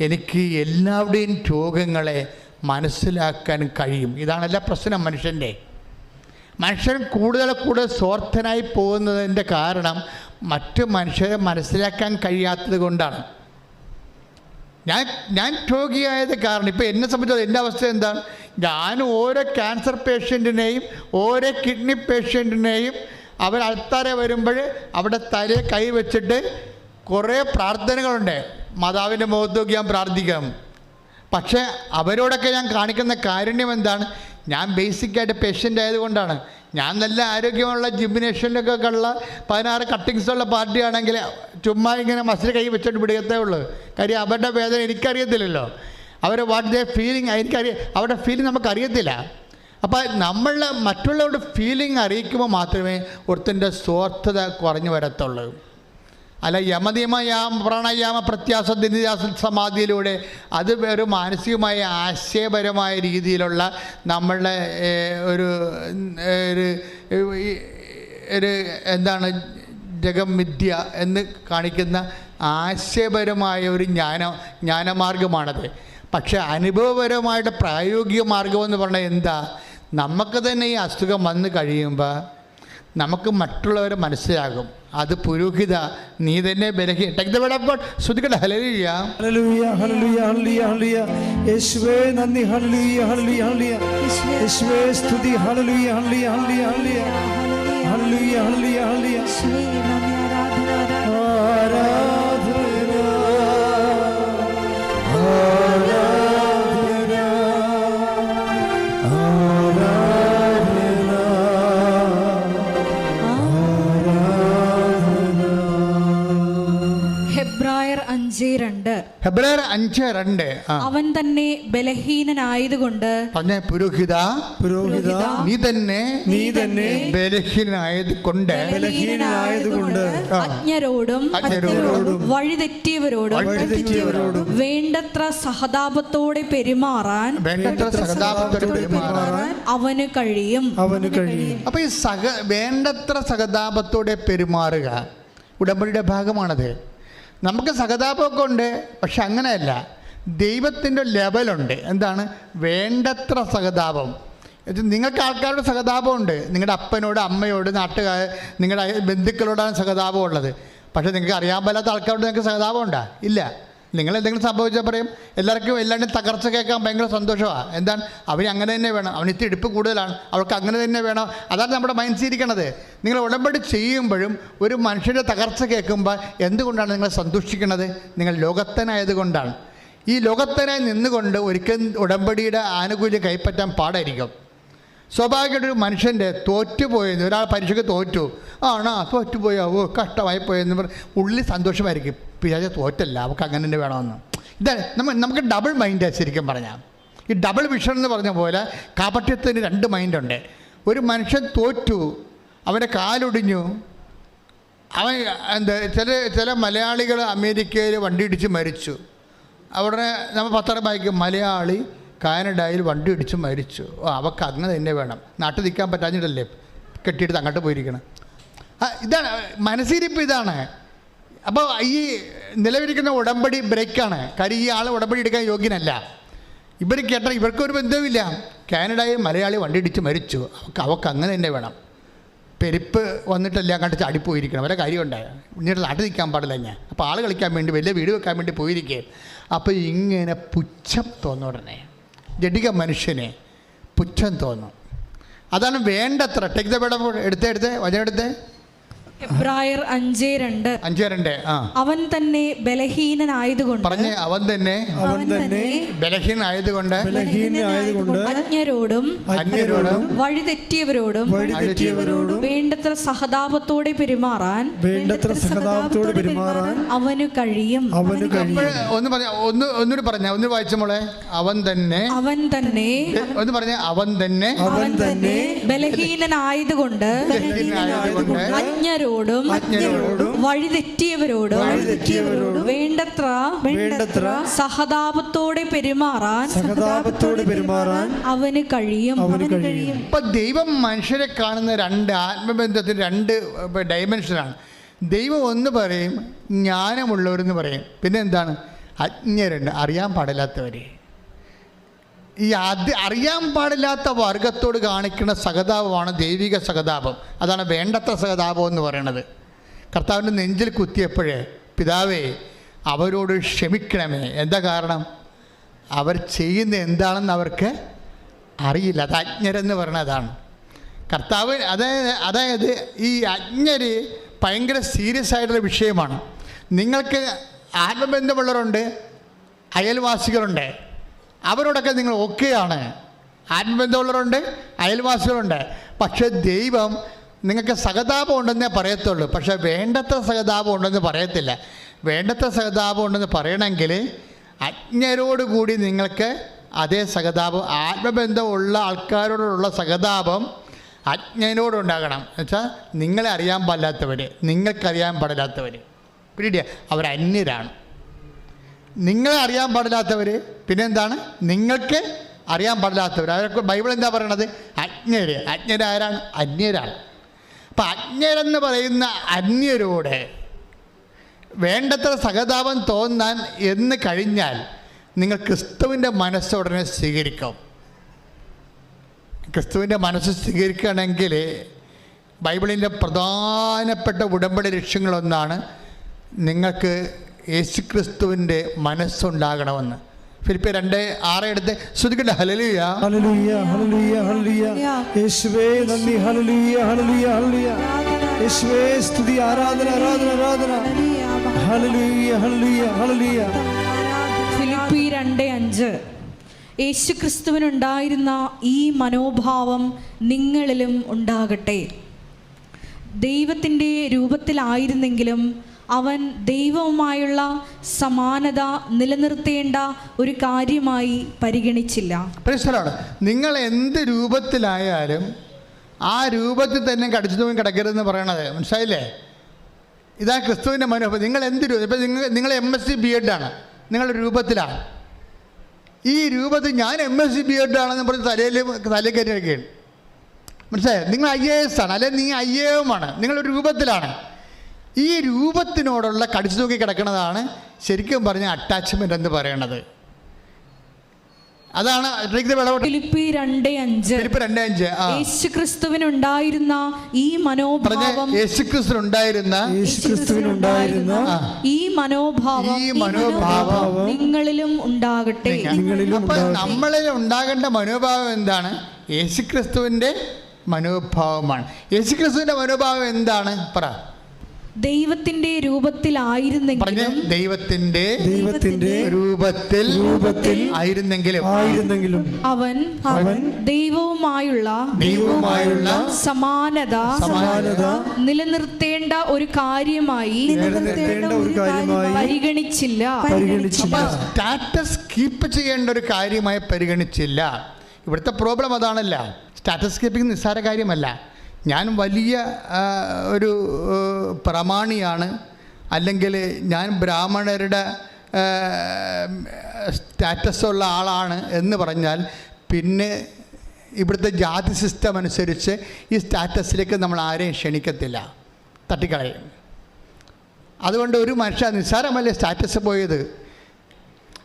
എനിക്ക് എല്ലാവരുടെയും രോഗങ്ങളെ മനസ്സിലാക്കാൻ കഴിയും. ഇതാണല്ല പ്രശ്നം മനുഷ്യൻ കൂടുതൽ സ്വാർത്ഥനായി പോകുന്നതിൻ്റെ കാരണം മറ്റു മനുഷ്യരെ മനസ്സിലാക്കാൻ കഴിയാത്തത് കൊണ്ടാണ്. ഞാൻ രോഗിയായത് കാരണം, ഇപ്പോൾ എന്നെ സംബന്ധിച്ചത് എൻ്റെ അവസ്ഥ എന്താണ്? ഞാൻ ഓരോ ക്യാൻസർ പേഷ്യൻറ്റിനെയും ഓരോ കിഡ്നി പേഷ്യൻറ്റിനെയും അവർ അൾത്താരെ വരുമ്പോൾ അവിടെ തലയെ കൈ വെച്ചിട്ട് കുറേ പ്രാർത്ഥനകളുണ്ട്. മാതാവിൻ്റെ മുഖത്ത് നോക്കി ഞാൻ പ്രാർത്ഥിക്കാം. പക്ഷേ അവരോടൊക്കെ ഞാൻ കാണിക്കുന്ന കാരുണ്യം എന്താണ്? ഞാൻ ബേസിക്കായിട്ട് പേഷ്യൻ്റ് ആയതുകൊണ്ടാണ്. ഞാൻ നല്ല ആരോഗ്യമുള്ള ജിംനേഷ്യനിലൊക്കെ ഉള്ള 16 കട്ടിങ്സുള്ള പാർട്ടിയാണെങ്കിൽ ചുമ്മാ ഇങ്ങനെ മസിൽ കൈ വെച്ചിട്ട് പിടിക്കത്തേ ഉള്ളൂ. കാര്യം അവരുടെ വേദന എനിക്കറിയത്തില്ലല്ലോ. വാട്ട് ദേ ഫീലിംഗ് അവരുടെ ഫീലിംഗ് നമുക്കറിയത്തില്ല. അപ്പോൾ നമ്മൾ മറ്റുള്ളവരുടെ ഫീലിംഗ് അറിയിക്കുമ്പോൾ മാത്രമേ ഒരുത്തൻ്റെ സ്വാർത്ഥത കുറഞ്ഞു വരത്തുള്ളൂ. അല്ല യമനിയമയാം പ്രാണായാമ പ്രത്യാസ ദിനിയാസ സമാധിയിലൂടെ അത് ഒരു മാനസികമായ ആശയപരമായ രീതിയിലുള്ള നമ്മളുടെ ഒരു എന്താണ് ജഗമിഥ്യ എന്ന് കാണിക്കുന്ന ആശയപരമായ ഒരു ജ്ഞാനമാർഗമാണത്. പക്ഷേ അനുഭവപരമായിട്ട് പ്രായോഗിക മാർഗമെന്ന് പറഞ്ഞാൽ എന്താ? നമുക്ക് തന്നെ ഈ അസുഖം വന്നു കഴിയുമ്പോൾ നമുക്ക് മറ്റുള്ളവരെ മനസ്സിലാകും. അത് പുരോഹിത നീ തന്നെ ശ്രദ്ധിക്കട്ടെ. ഹല്ലേലൂയ ഹല്ലേലൂയ ഹല്ലേലൂയ ഹല്ലേലൂയ യേശുവേ നന്ദി. ഹല്ലേലൂയ ഹല്ലേലൂയ ഹല്ലേലൂയ യേശുവേ സ്തുതി. ഹല്ലേലൂയ ഹല്ലേലൂയ ഹല്ലേലൂയ ഹല്ലേലൂയ ഹല്ലേലൂയ ഹല്ലേലൂയ ഹെബ്രായർ 5:2 അവൻ തന്നെ ബലഹീനനായതുകൊണ്ട് പുരോഹിത നീ തന്നെ ബലഹീനനായതുകൊണ്ട് അജ്ഞരോടും വഴിതെറ്റിയവരോടും വേണ്ടത്ര സഹതാപത്തോടെ പെരുമാറാൻ അവന് കഴിയും. അപ്പൊ ഈ വേണ്ടത്ര സഹതാപത്തോടെ പെരുമാറുക ഉടമ്പടിയുടെ ഭാഗമാണത്. നമുക്ക് സഹതാപമൊക്കെ ഉണ്ട്, പക്ഷെ അങ്ങനെയല്ല. ദൈവത്തിൻ്റെ ലെവലുണ്ട്. എന്താണ്? വേണ്ടത്ര സഹതാപം. നിങ്ങൾക്ക് ആൾക്കാരുടെ സഹതാപമുണ്ട്. നിങ്ങളുടെ അപ്പനോട്, അമ്മയോട്, നിങ്ങളുടെ ബന്ധുക്കളോടാണ് സഹതാപം ഉള്ളത്. പക്ഷേ നിങ്ങൾക്ക് അറിയാൻ പറ്റാത്ത ആൾക്കാരോട് നിങ്ങൾക്ക് സഹതാപം ഉണ്ടാ? ഇല്ല. നിങ്ങൾ എന്തെങ്കിലും സംഭവിച്ചാൽ പറയും എല്ലാവർക്കും എല്ലാവരുടെയും തകർച്ച കേൾക്കാൻ ഭയങ്കര സന്തോഷമാണ്. എന്താണ്, അവന് അങ്ങനെ തന്നെ വേണം, അവന് ഇത്തിരി ഇടുപ്പ് കൂടുതലാണ്, അവൾക്ക് അങ്ങനെ തന്നെ വേണം. അതാണ് നമ്മുടെ മൈൻഡ് ഇരിക്കണത്. നിങ്ങൾ ഉടമ്പടി ചെയ്യുമ്പോഴും ഒരു മനുഷ്യൻ്റെ തകർച്ച കേൾക്കുമ്പോൾ എന്തുകൊണ്ടാണ് നിങ്ങൾ സന്തോഷിക്കുന്നത്? നിങ്ങൾ ലോകത്തനായതുകൊണ്ടാണ്. ഈ ലോകത്തനായി നിന്നുകൊണ്ട് ഒരിക്കലും ഉടമ്പടിയുടെ ആനുകൂല്യം കൈപ്പറ്റാൻ പാടായിരിക്കും. സ്വാഭാവികമായിട്ടൊരു മനുഷ്യൻ്റെ തോറ്റുപോയെന്ന്, ഒരാൾ പരീക്ഷയ്ക്ക് തോറ്റു, തോറ്റുപോയോ, കഷ്ടമായി പോയെന്ന് പറഞ്ഞ് ഉള്ളിൽ സന്തോഷമായിരിക്കും. പിതാജ തോറ്റല്ല, അവൾക്ക് അങ്ങനെ തന്നെ വേണമെന്ന്. ഇതാണ് നമുക്ക് ഡബിൾ മൈൻഡാണ് ശരിക്കും പറഞ്ഞാൽ. ഈ ഡബിൾ വിഷൻ എന്ന് പറഞ്ഞ പോലെ കാപട്യത്തിന് 2 മൈൻഡുണ്ട്. ഒരു മനുഷ്യൻ തോറ്റു, അവൻ്റെ കാലൊടിഞ്ഞു, അവൻ ചില മലയാളികൾ അമേരിക്കയിൽ വണ്ടി ഇടിച്ച് മരിച്ചു. അവിടെ നമ്മൾ പത്രം വായിക്കും, മലയാളി കാനഡയിൽ വണ്ടി ഇടിച്ച് മരിച്ചു, അവൾക്ക് അങ്ങനെ തന്നെ വേണം, നാട്ടിൽ നിൽക്കാൻ പറ്റാഞ്ഞിട്ടല്ലേ കെട്ടിയെടുത്ത് അങ്ങോട്ട് പോയിരിക്കണം. ഇതാണ് മനസ്സിരിപ്പ്, ഇതാണ്. അപ്പോൾ ഈ നിലവിലിരിക്കുന്ന ഉടമ്പടി ബ്രേക്കാണ്. കാര്യം ഈ ആൾ ഉടമ്പടി എടുക്കാൻ യോഗ്യനല്ല. ഇവർ കേട്ടാൽ ഇവർക്കൊരു ബന്ധവുമില്ല. കാനഡയിൽ മലയാളി വണ്ടി ഇടിച്ച് മരിച്ചു, അവൾക്ക് അങ്ങനെ തന്നെ വേണം, പെരുപ്പ് വന്നിട്ടല്ല അങ്ങോട്ട് ചാടിപ്പോയിരിക്കണം, അവരെ കാര്യമുണ്ടായ ഇന്നിട്ട് നാട്ടിൽ നിൽക്കാൻ പാടില്ല ഞാൻ. അപ്പോൾ ആൾ കളിക്കാൻ വേണ്ടി വലിയ വീട് വെക്കാൻ വേണ്ടി പോയിരിക്കുക. അപ്പോൾ ഇങ്ങനെ പുച്ഛം തോന്നും, ഉടനെ ജഡിക മനുഷ്യനെ പുച്ഛം തോന്നും. അതാണ് വേണ്ടത്ര. ടേക്ക് ദ ബെഡ് എടുത്തേ വചനെടുത്തേ. എബ്രായർ 5:2. അവൻ തന്നെ ബലഹീനനായതുകൊണ്ട് പറഞ്ഞേ, അവൻ തന്നെ ബലഹീനനായതുകൊണ്ട് അജ്ഞരോടും വഴിതെറ്റിയവരോടും വേണ്ടത്ര സഹതാപത്തോടെ പെരുമാറാൻ അവന് കഴിയും. ഒന്നുകൂടി പറഞ്ഞ, ഒന്ന് വായിച്ച മോളെ. അവൻ തന്നെ ഒന്ന് പറഞ്ഞ, അവൻ തന്നെ ബലഹീനനായതുകൊണ്ട് അജ്ഞരോടും വഴിതെറ്റിയവരോടും വേണ്ടത്ര സഹതാപത്തോടെ പെരുമാറാൻ അവന് കഴിയും. ഇപ്പൊ ദൈവം മനുഷ്യരെ കാണുന്ന 2 ആത്മബന്ധത്തിന് 2 ഡയമെൻഷനാണ്. ദൈവം ഒന്ന് പറയും ജ്ഞാനമുള്ളവരെന്ന് പറയും, പിന്നെ എന്താണ്, അജ്ഞരുണ്ട്, അറിയാൻ പാടില്ലാത്തവര്. ഈ അറിയാൻ പാടില്ലാത്ത വർഗത്തോട് കാണിക്കുന്ന സഹതാപമാണ് ദൈവിക സഹതാപം. അതാണ് വേണ്ടത്ര സഹതാപം എന്ന് പറയുന്നത്. കർത്താവിൻ്റെ നെഞ്ചിൽ കുത്തിയപ്പോഴേ, പിതാവേ അവരോട് ക്ഷമിക്കണമേ. എന്താ കാരണം? അവർ ചെയ്യുന്ന എന്താണെന്ന് അവർക്ക് അറിയില്ല. അത് അജ്ഞരെന്ന് പറയുന്നതാണ്. കർത്താവ് അതായത് ഈ അജ്ഞര് ഭയങ്കര സീരിയസ് ആയിട്ടുള്ള വിഷയമാണ്. നിങ്ങൾക്ക് ആത്മബന്ധമുള്ളവരുണ്ട്, അയൽവാസികളുണ്ട്, അവരോടൊക്കെ നിങ്ങൾ ഓക്കെയാണ്. ആത്മബന്ധമുള്ളവരുണ്ട്, അയൽവാസികളുണ്ട്. പക്ഷേ ദൈവം നിങ്ങൾക്ക് സഹതാപം ഉണ്ടെന്നേ പറയത്തുള്ളൂ, പക്ഷേ വേണ്ടത്ര സഹതാപം ഉണ്ടെന്ന് പറയത്തില്ല. വേണ്ടത്ര സഹതാപം ഉണ്ടെന്ന് പറയണമെങ്കിൽ അജ്ഞരോടുകൂടി നിങ്ങൾക്ക് അതേ സഹതാപം, ആത്മബന്ധമുള്ള ആൾക്കാരോടുള്ള സഹതാപം അജ്ഞനോടുണ്ടാകണം. എന്നുവെച്ചാൽ നിങ്ങളെ അറിയാൻ പാടില്ലാത്തവർ, നിങ്ങൾക്കറിയാൻ പാടില്ലാത്തവർ, പിടിയ അവർ അന്യരാണ്. നിങ്ങളെ അറിയാൻ പാടില്ലാത്തവർ, പിന്നെന്താണ്, നിങ്ങൾക്ക് അറിയാൻ പാടില്ലാത്തവർ. അവരൊക്കെ ബൈബിൾ എന്താ പറയണത്? അജ്ഞര്. അജ്ഞരാരാണ്? അന്യരാണ്. അപ്പം അജ്ഞരെന്ന് പറയുന്ന അന്യരോട് വേണ്ടത്ര സഹതാപം തോന്നാൻ എന്ന് കഴിഞ്ഞാൽ നിങ്ങൾ ക്രിസ്തുവിൻ്റെ മനസ്സ് ഉടനെ സ്വീകരിക്കും. ക്രിസ്തുവിൻ്റെ മനസ്സ് സ്വീകരിക്കുകയാണെങ്കിൽ ബൈബിളിൻ്റെ പ്രധാനപ്പെട്ട ഉടമ്പടി ലക്ഷ്യങ്ങളൊന്നാണ് നിങ്ങൾക്ക് യേശുക്രിസ്തുവിൻ്റെ മനസ്സുണ്ടാകണമെന്ന്. ഫിലിപ്പിയർ 2:6 എടുത്ത് ശ്രുതിക്കട്ടെ. ഹല്ലേലൂയ ഹല്ലേലൂയ ഹല്ലേലൂയ ഹല്ലേലൂയ. യേശുവേ നന്ദി. ഹല്ലേലൂയ ഹല്ലേലൂയ ഹല്ലേലൂയ. യേശുവേ സ്തുതി, ആരാധന ആരാധന ആരാധന. ഹല്ലേലൂയ ഹല്ലേലൂയ ഹല്ലേലൂയ. ഫിലിപ്പി 2:5. യേശുക്രിസ്തുവിനുണ്ടായിരുന്ന ഈ മനോഭാവം നിങ്ങളിലും ഉണ്ടാകട്ടെ. ദൈവത്തിൻ്റെ രൂപത്തിലായിരുന്നെങ്കിലും അവൻ ദൈവവുമായുള്ള സമാനത നിലനിർത്തേണ്ട ഒരു കാര്യമായി പരിഗണിച്ചില്ല. നിങ്ങൾ എന്ത് രൂപത്തിലായാലും ആ രൂപത്തിൽ തന്നെ കടിച്ചു തൂങ്ങി കിടക്കരുതെന്ന് പറയണത് മനസ്സിലായില്ലേ? ഇതാ ക്രിസ്തുവിൻ്റെ മനോഭാവം. നിങ്ങൾ എന്ത് രൂപം, ഇപ്പം നിങ്ങൾ MSc B.Ed ആണ്, നിങ്ങളുടെ രൂപത്തിലാണ്. ഈ രൂപത്തിൽ ഞാൻ MSc B.Ed ആണെന്ന് പറഞ്ഞ് തലയിൽ കയറ്റിയൊക്കെയാണ്. മനസ്സിലായോ? നിങ്ങൾ IAS ആണ്, അല്ലെങ്കിൽ നീ IAM-ആണ്, നിങ്ങളൊരു രൂപത്തിലാണ്. ഈ രൂപത്തിനോടുള്ള കടിച്ചു തൂക്കി കിടക്കുന്നതാണ് ശരിക്കും പറഞ്ഞ അറ്റാച്ച്മെൻ്റ് എന്ന് പറയണത്. അതാണ് വിളവെടുപ്പ്. ഫിലിപ്പി 2:5. ഫിലിപ്പി 2:5. യേശുക്രിസ്തുവിനുണ്ടായിരുന്ന ഈ മനോഭാവം യേശുക്രിസ്തുവിനുണ്ടായിരുന്ന ഈ മനോഭാവം നിങ്ങളിലും ഉണ്ടാകട്ടെ. അപ്പൊ നമ്മളിൽ ഉണ്ടാകേണ്ട മനോഭാവം എന്താണ്? യേശുക്രിസ്തുവിന്റെ മനോഭാവമാണ്. യേശുക്രിസ്തുവിന്റെ മനോഭാവം എന്താണ്? പറ. ദൈവത്തിന്റെ രൂപത്തിലായിരുന്നെങ്കിലും ദൈവത്തിന്റെ രൂപത്തിൽ ആയിരുന്നെങ്കിലും അവൻ ദൈവവുമായുള്ള സമാനത നിലനിർത്തേണ്ട ഒരു കാര്യമായി പരിഗണിച്ചില്ല. സ്റ്റാറ്റസ് കീപ്പ് ചെയ്യേണ്ട ഒരു കാര്യമായി പരിഗണിച്ചില്ല. ഇവിടുത്തെ പ്രോബ്ലം അതാണല്ല. സ്റ്റാറ്റസ് കീപ്പിംഗ് നിസ്സാര കാര്യമല്ല. ഞാൻ വലിയ ഒരു പ്രമാണിയാണ്, അല്ലെങ്കിൽ ഞാൻ ബ്രാഹ്മണരുടെ സ്റ്റാറ്റസ് ഉള്ള ആളാണ് എന്ന് പറഞ്ഞാൽ പിന്നെ ഇവിടുത്തെ ജാതി സിസ്റ്റം അനുസരിച്ച് ഈ സ്റ്റാറ്റസിലേക്ക് നമ്മൾ ആരെയും ക്ഷണിക്കത്തില്ല, തട്ടിക്കളയും. അതുകൊണ്ട് ഒരു മനുഷ്യ നിസ്സാരമല്ലേ സ്റ്റാറ്റസ് പോയത്.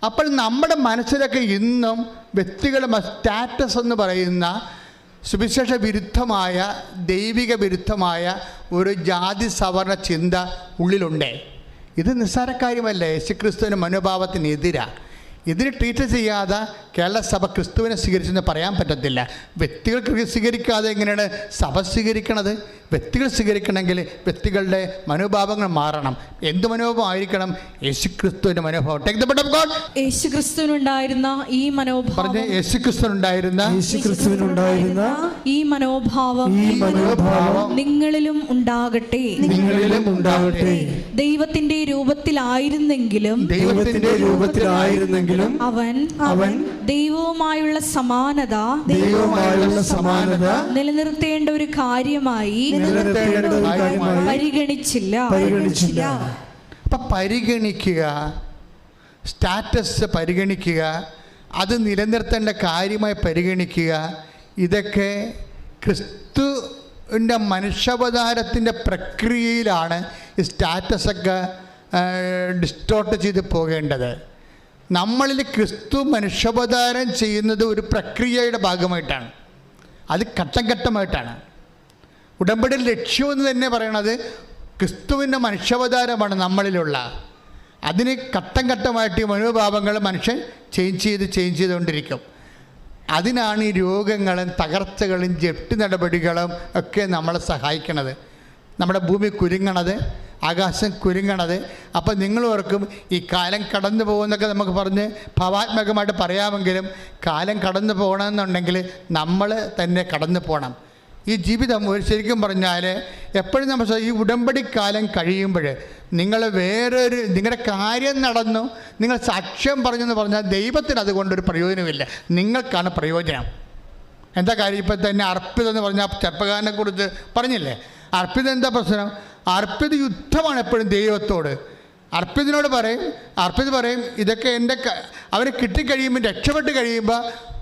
അപ്പോൾ നമ്മുടെ മനസ്സിലൊക്കെ ഇന്നും വ്യക്തികളുടെ സ്റ്റാറ്റസ് എന്ന് പറയുന്ന സുവിശേഷ വിരുദ്ധമായ, ദൈവിക വിരുദ്ധമായ ഒരു ജാതി സവർണ ചിന്ത ഉള്ളിലുണ്ട്. ഇത് നിസ്സാര കാര്യമല്ല. യേശുക്രിസ്തുവിൻ്റെ മനോഭാവത്തിനെതിരാണ്. ഇതിന് ട്രീറ്റ് ചെയ്യാതെ കേരള സഭ ക്രിസ്തുവിനെ സ്വീകരിച്ചെന്ന് പറയാൻ പറ്റത്തില്ല. വ്യക്തികൾ സ്വീകരിക്കാതെ എങ്ങനെയാണ് സഭ സ്വീകരിക്കണത്? വ്യക്തികൾ സ്വീകരിക്കണമെങ്കിൽ വ്യക്തികളുടെ മനോഭാവങ്ങൾ മാറണം. എന്ത് മനോഭാവം ആയിരിക്കണം? യേശുക്രിസ്തുവിൻ്റെ മനോഭാവം. Take the bed of God. യേശുക്രിസ്തുവിനുണ്ടായിരുന്ന ഈ മനോഭാവം പറഞ്ഞ യേശുക്രിസ്തുവിനുണ്ടായിരുന്ന ഈ മനോഭാവം നിങ്ങളിലും ഉണ്ടാകട്ടെ. ദൈവത്തിന്റെ രൂപത്തിലായിരുന്നെങ്കിലും അവൻ ദൈവവുമായുള്ള സമാനത നിലനിർത്തേണ്ട ഒരു കാര്യമായി പരിഗണിച്ചില്ല. അപ്പം പരിഗണിക്കുക, സ്റ്റാറ്റസ് പരിഗണിക്കുക, അത് നിലനിർത്തേണ്ട കാര്യമായി പരിഗണിക്കുക. ഇതൊക്കെ ക്രിസ്തുവിൻ്റെ മനുഷ്യാവതാരത്തിൻ്റെ പ്രക്രിയയിലാണ് ഈ സ്റ്റാറ്റസൊക്കെ ഡിസ്റ്റോർട്ട് ചെയ്ത് പോകേണ്ടത്. നമ്മളിൽ ക്രിസ്തു മനുഷ്യാവതാരം ചെയ്യുന്നത് ഒരു പ്രക്രിയയുടെ ഭാഗമായിട്ടാണ്. അത് ഘട്ടം ഘട്ടമായിട്ടാണ്. ഉടമ്പടിയുടെ ലക്ഷ്യമെന്ന് തന്നെ പറയണത് ക്രിസ്തുവിൻ്റെ മനുഷ്യാവതാരമാണ് നമ്മളിലുള്ള. അതിന് ഘട്ടം ഘട്ടമായിട്ട് ഈ മനോഭാവങ്ങൾ മനുഷ്യൻ ചേഞ്ച് ചെയ്തുകൊണ്ടിരിക്കും. അതിനാണ് ഈ രോഗങ്ങളും തകർച്ചകളും ജപ്തി നടപടികളും ഒക്കെ നമ്മളെ സഹായിക്കണത്. നമ്മുടെ ഭൂമി കുലുങ്ങണത്, ആകാശം കുലുങ്ങണത്. അപ്പം നിങ്ങൾ ഓർക്കും ഈ കാലം കടന്നു പോകുന്നൊക്കെ നമുക്ക് പറഞ്ഞ് ഭാവാത്മകമായിട്ട് പറയാമെങ്കിലും കാലം കടന്നു പോകണമെന്നുണ്ടെങ്കിൽ നമ്മൾ തന്നെ കടന്നു പോകണം. ഈ ജീവിതം ഒരു ശരിക്കും പറഞ്ഞാൽ എപ്പോഴും നമ്മൾ ഈ ഉടമ്പടി കാലം കഴിയുമ്പോൾ നിങ്ങൾ നിങ്ങളുടെ കാര്യം നടന്നു, നിങ്ങൾ സാക്ഷ്യം പറഞ്ഞെന്ന് പറഞ്ഞാൽ ദൈവത്തിന് അതുകൊണ്ടൊരു പ്രയോജനമില്ല, നിങ്ങൾക്കാണ് പ്രയോജനം. എന്താ കാര്യം? ഇപ്പം തന്നെ അർപ്പിതം എന്ന് പറഞ്ഞാൽ ചെറുപ്പക്കാരനെ കുറിച്ച് പറഞ്ഞില്ലേ. അർപ്പിതം എന്താ പ്രശ്നം? അർപ്പിത യുദ്ധമാണ് എപ്പോഴും ദൈവത്തോട്. അർപ്പിതിനോട് പറയും ഇതൊക്കെ എൻ്റെ അവന് കിട്ടിക്കഴിയുമ്പോൾ, രക്ഷപ്പെട്ട് കഴിയുമ്പോൾ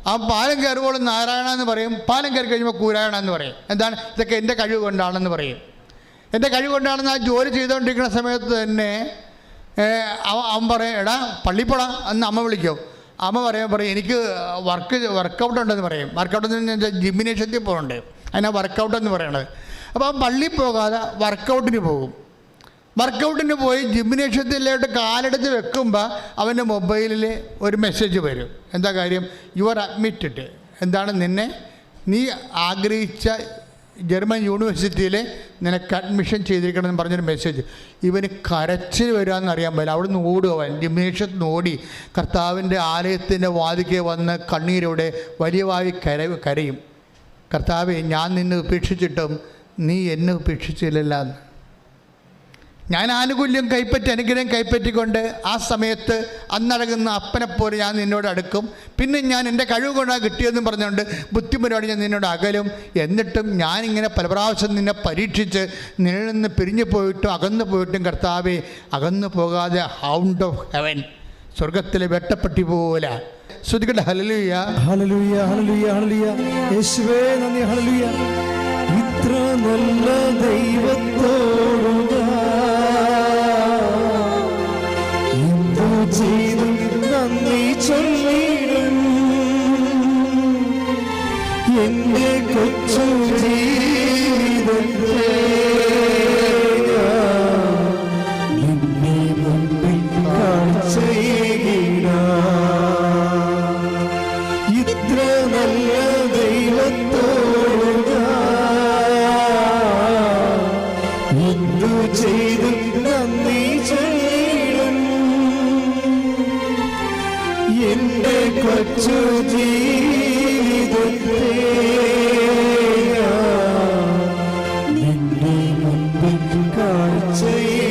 ആ പാലം കയറുമ്പോൾ നാരായണ എന്ന് പറയും, പാലം കയറി കഴിയുമ്പോൾ കൂരായണ എന്ന് പറയും. എന്താണ്? ഇതൊക്കെ എൻ്റെ കഴിവ് കൊണ്ടാണെന്ന് പറയും. എൻ്റെ കഴിവ് കൊണ്ടാണെന്ന് ആ ജോലി ചെയ്തുകൊണ്ടിരിക്കുന്ന സമയത്ത് തന്നെ അവൻ പറയും, എടാ പള്ളിപ്പോടാ എന്ന് അമ്മ വിളിക്കും. അമ്മ പറയും എനിക്ക് വർക്കൗട്ട് ഉണ്ടെന്ന് പറയും. വർക്കൗട്ട് എന്ന് ജിംനേഷ്യത്തിൽ പോകുന്നുണ്ട്, അതിനാ വർക്കൗട്ട് എന്ന് പറയണത്. അപ്പോൾ അവൻ പള്ളിയിൽ പോകാതെ വർക്കൗട്ടിന് പോകും. വർക്കൗട്ടിന് പോയി ജിംനേഷ്യത്തിലോട്ട് കാലെടുത്ത് വെക്കുമ്പോൾ അവൻ്റെ മൊബൈലിൽ ഒരു മെസ്സേജ് വരും. എന്താ കാര്യം? You are admitted. എന്താണ്? നീ ആഗ്രഹിച്ച ജർമ്മൻ യൂണിവേഴ്സിറ്റിയിൽ നിനക്ക് അഡ്മിഷൻ ചെയ്തിരിക്കണമെന്ന് പറഞ്ഞൊരു മെസ്സേജ്. ഇവന് കരച്ചിൽ വരാമെന്ന് അറിയാൻ പറ്റില്ല. അവിടെ നിന്ന് ഓടും. അവൻ ജിംനേഷ്യത്തിൽ നിന്ന് ഓടി കർത്താവിൻ്റെ ആലയത്തിൻ്റെ വാതിക്കെ വന്ന് കണ്ണീരോടെ വലിയവായി കരയും. കർത്താവേ, ഞാൻ നിന്നെ ഉപേക്ഷിച്ചിട്ടും നീ എന്നെ ഉപേക്ഷിച്ചില്ലല്ലോ. ഞാൻ ആനുകൂല്യം അനുഗ്രഹം കൈപ്പറ്റിക്കൊണ്ട് ആ സമയത്ത് അന്നടങ്ങുന്ന അപ്പനെപ്പോലെ ഞാൻ നിന്നോട് അടുക്കും. പിന്നെ ഞാൻ എൻ്റെ കഴിവ് കൊണ്ടാണ് കിട്ടിയതെന്ന് പറഞ്ഞുകൊണ്ട് ബുദ്ധിമുട്ടോടെ ഞാൻ നിന്നോട് അകലും. എന്നിട്ടും ഞാനിങ്ങനെ പല പ്രാവശ്യം നിന്നെ പരീക്ഷിച്ച് നിന്നിൽ നിന്ന് പിരിഞ്ഞു പോയിട്ടും അകന്നു പോയിട്ടും കർത്താവെ അകന്നു പോകാതെ ഹൗണ്ട് ഓഫ് ഹെവൻ, സ്വർഗത്തിലെ വെട്ടപ്പെട്ടി പോലെ ശ്രുതികട്ടെ. ഹല്ലേലൂയ, ഹല്ലേലൂയ, ഹല്ലേലൂയ, ഹല്ലേലൂയ. യേശുവേ നന്ദി. ഹല്ലേലൂയ. ഇത്ര നല്ല ദൈവത്തോട് എന്തു ചെയ്തു നന്ദി ചൊല്ലിടും. എന്റെ കൊച്ചു ജീവിതത്തെ നിന്നെ മുൻപിൽ കാഴ്ചയേകിടാം. ഇത്ര നല്ല ദൈവത്തോട് ഞാൻ എന്തു ചെയ്തു നന്ദി ചെയ്യണം. എന്റെ കൊച്ചു ജീവിതത്തെ നിന്നെ മുൻപിൽ കാഴ്ചയേകിടാം.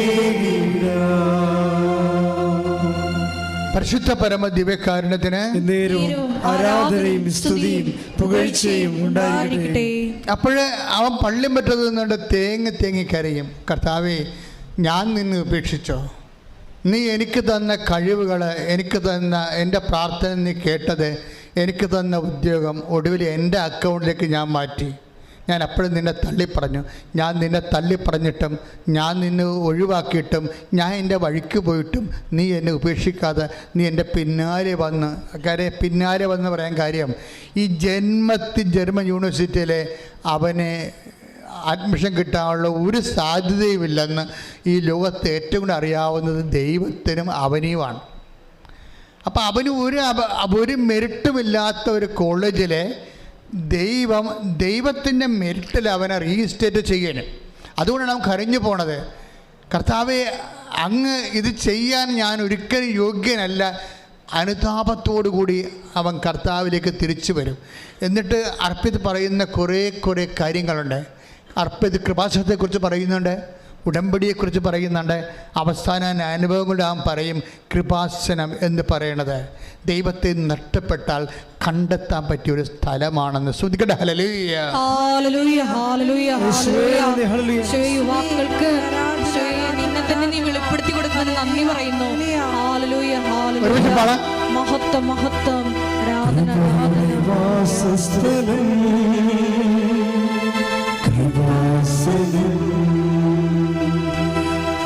പരിശുദ്ധ പരമ ദിവ്യകാരുണ്യത്തിന് നേരവും ആരാധനയും സ്തുതിയും പുകഴ്ചയും ഉണ്ടായിരിക്കട്ടെ. അപ്പോഴേ അവൻ പള്ളിയും പറ്റത് നിന്നുകൊണ്ട് തേങ്ങി കരയും. കർത്താവേ, ഞാൻ നിന്നെ ഉപേക്ഷിച്ചോ? നീ എനിക്ക് തന്ന കഴിവുകൾ, എനിക്ക് തന്ന എൻ്റെ പ്രാർത്ഥന നീ കേട്ടത്, എനിക്ക് തന്ന ഉദ്യോഗം ഒടുവിൽ എൻ്റെ അക്കൗണ്ടിലേക്ക് ഞാൻ മാറ്റി. ഞാൻ അപ്പോഴും നിന്നെ തള്ളിപ്പറഞ്ഞു. ഞാൻ നിന്നെ തള്ളിപ്പറഞ്ഞിട്ടും, ഞാൻ നിന്നെ ഒഴിവാക്കിയിട്ടും, ഞാൻ എൻ്റെ വഴിക്ക് പോയിട്ടും നീ എന്നെ ഉപേക്ഷിക്കാതെ നീ എൻ്റെ പിന്നാലെ വന്ന്. കാര്യം പിന്നാലെ വന്ന് പറയാൻ കാര്യം, ഈ ജർമ്മൻ യൂണിവേഴ്സിറ്റിയിലെ അവനെ അഡ്മിഷൻ കിട്ടാനുള്ള ഒരു സാധ്യതയുമില്ലെന്ന് ഈ ലോകത്ത് ഏറ്റവും കൂടുതൽ അറിയാവുന്നത് ദൈവത്തിനും അവനെയുമാണ്. അപ്പോൾ അവന് ഒരു മെറിറ്റുമില്ലാത്ത ഒരു കോളേജിലെ ദൈവത്തിൻ്റെ മെറിറ്റിൽ അവനെ റീസ്റ്റേറ്റ് ചെയ്യണം. അതുകൊണ്ടാണ് അവൻ കരഞ്ഞു പോണത്. കർത്താവെ, അങ്ങ് ഇത് ചെയ്യാൻ ഞാൻ ഒരിക്കലും യോഗ്യനല്ല. അനുതാപത്തോടു കൂടി അവൻ കർത്താവിലേക്ക് തിരിച്ചു വരും. എന്നിട്ട് അർപ്പിത് പറയുന്ന കുറേ കാര്യങ്ങളുണ്ട്. അർപ്പിത് കൃപാസനത്തെക്കുറിച്ച് പറയുന്നുണ്ട്, ഉടമ്പടിയെക്കുറിച്ച് പറയുന്നുണ്ട്. അവസാന അനുഭവങ്ങളുടെ അവൻ പറയും കൃപാസനം എന്ന് പറയണത് ദൈവത്തെ നഷ്ടപ്പെട്ടാൽ കണ്ടെത്താൻ പറ്റിയ ഒരു സ്ഥലമാണെന്ന്. ശ്രദ്ധിക്കട്ടെ. ഹല്ലേലൂയ, ഹല്ലേലൂയ, ഹല്ലേലൂയ, ഹല്ലേലൂയ. യുവാക്കൾക്ക് നിന്നെ തന്നെ നീ വെളിപ്പെടുത്തി കൊടുക്കുന്നതിന് നന്ദി പറയുന്നു. ഹല്ലേലൂയ, ഹല്ലേലൂയ. മഹത്വം, മഹത്വം, ആരാധന, ആരാധന.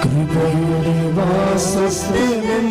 കൃപയുടെ വാസസ്ഥലം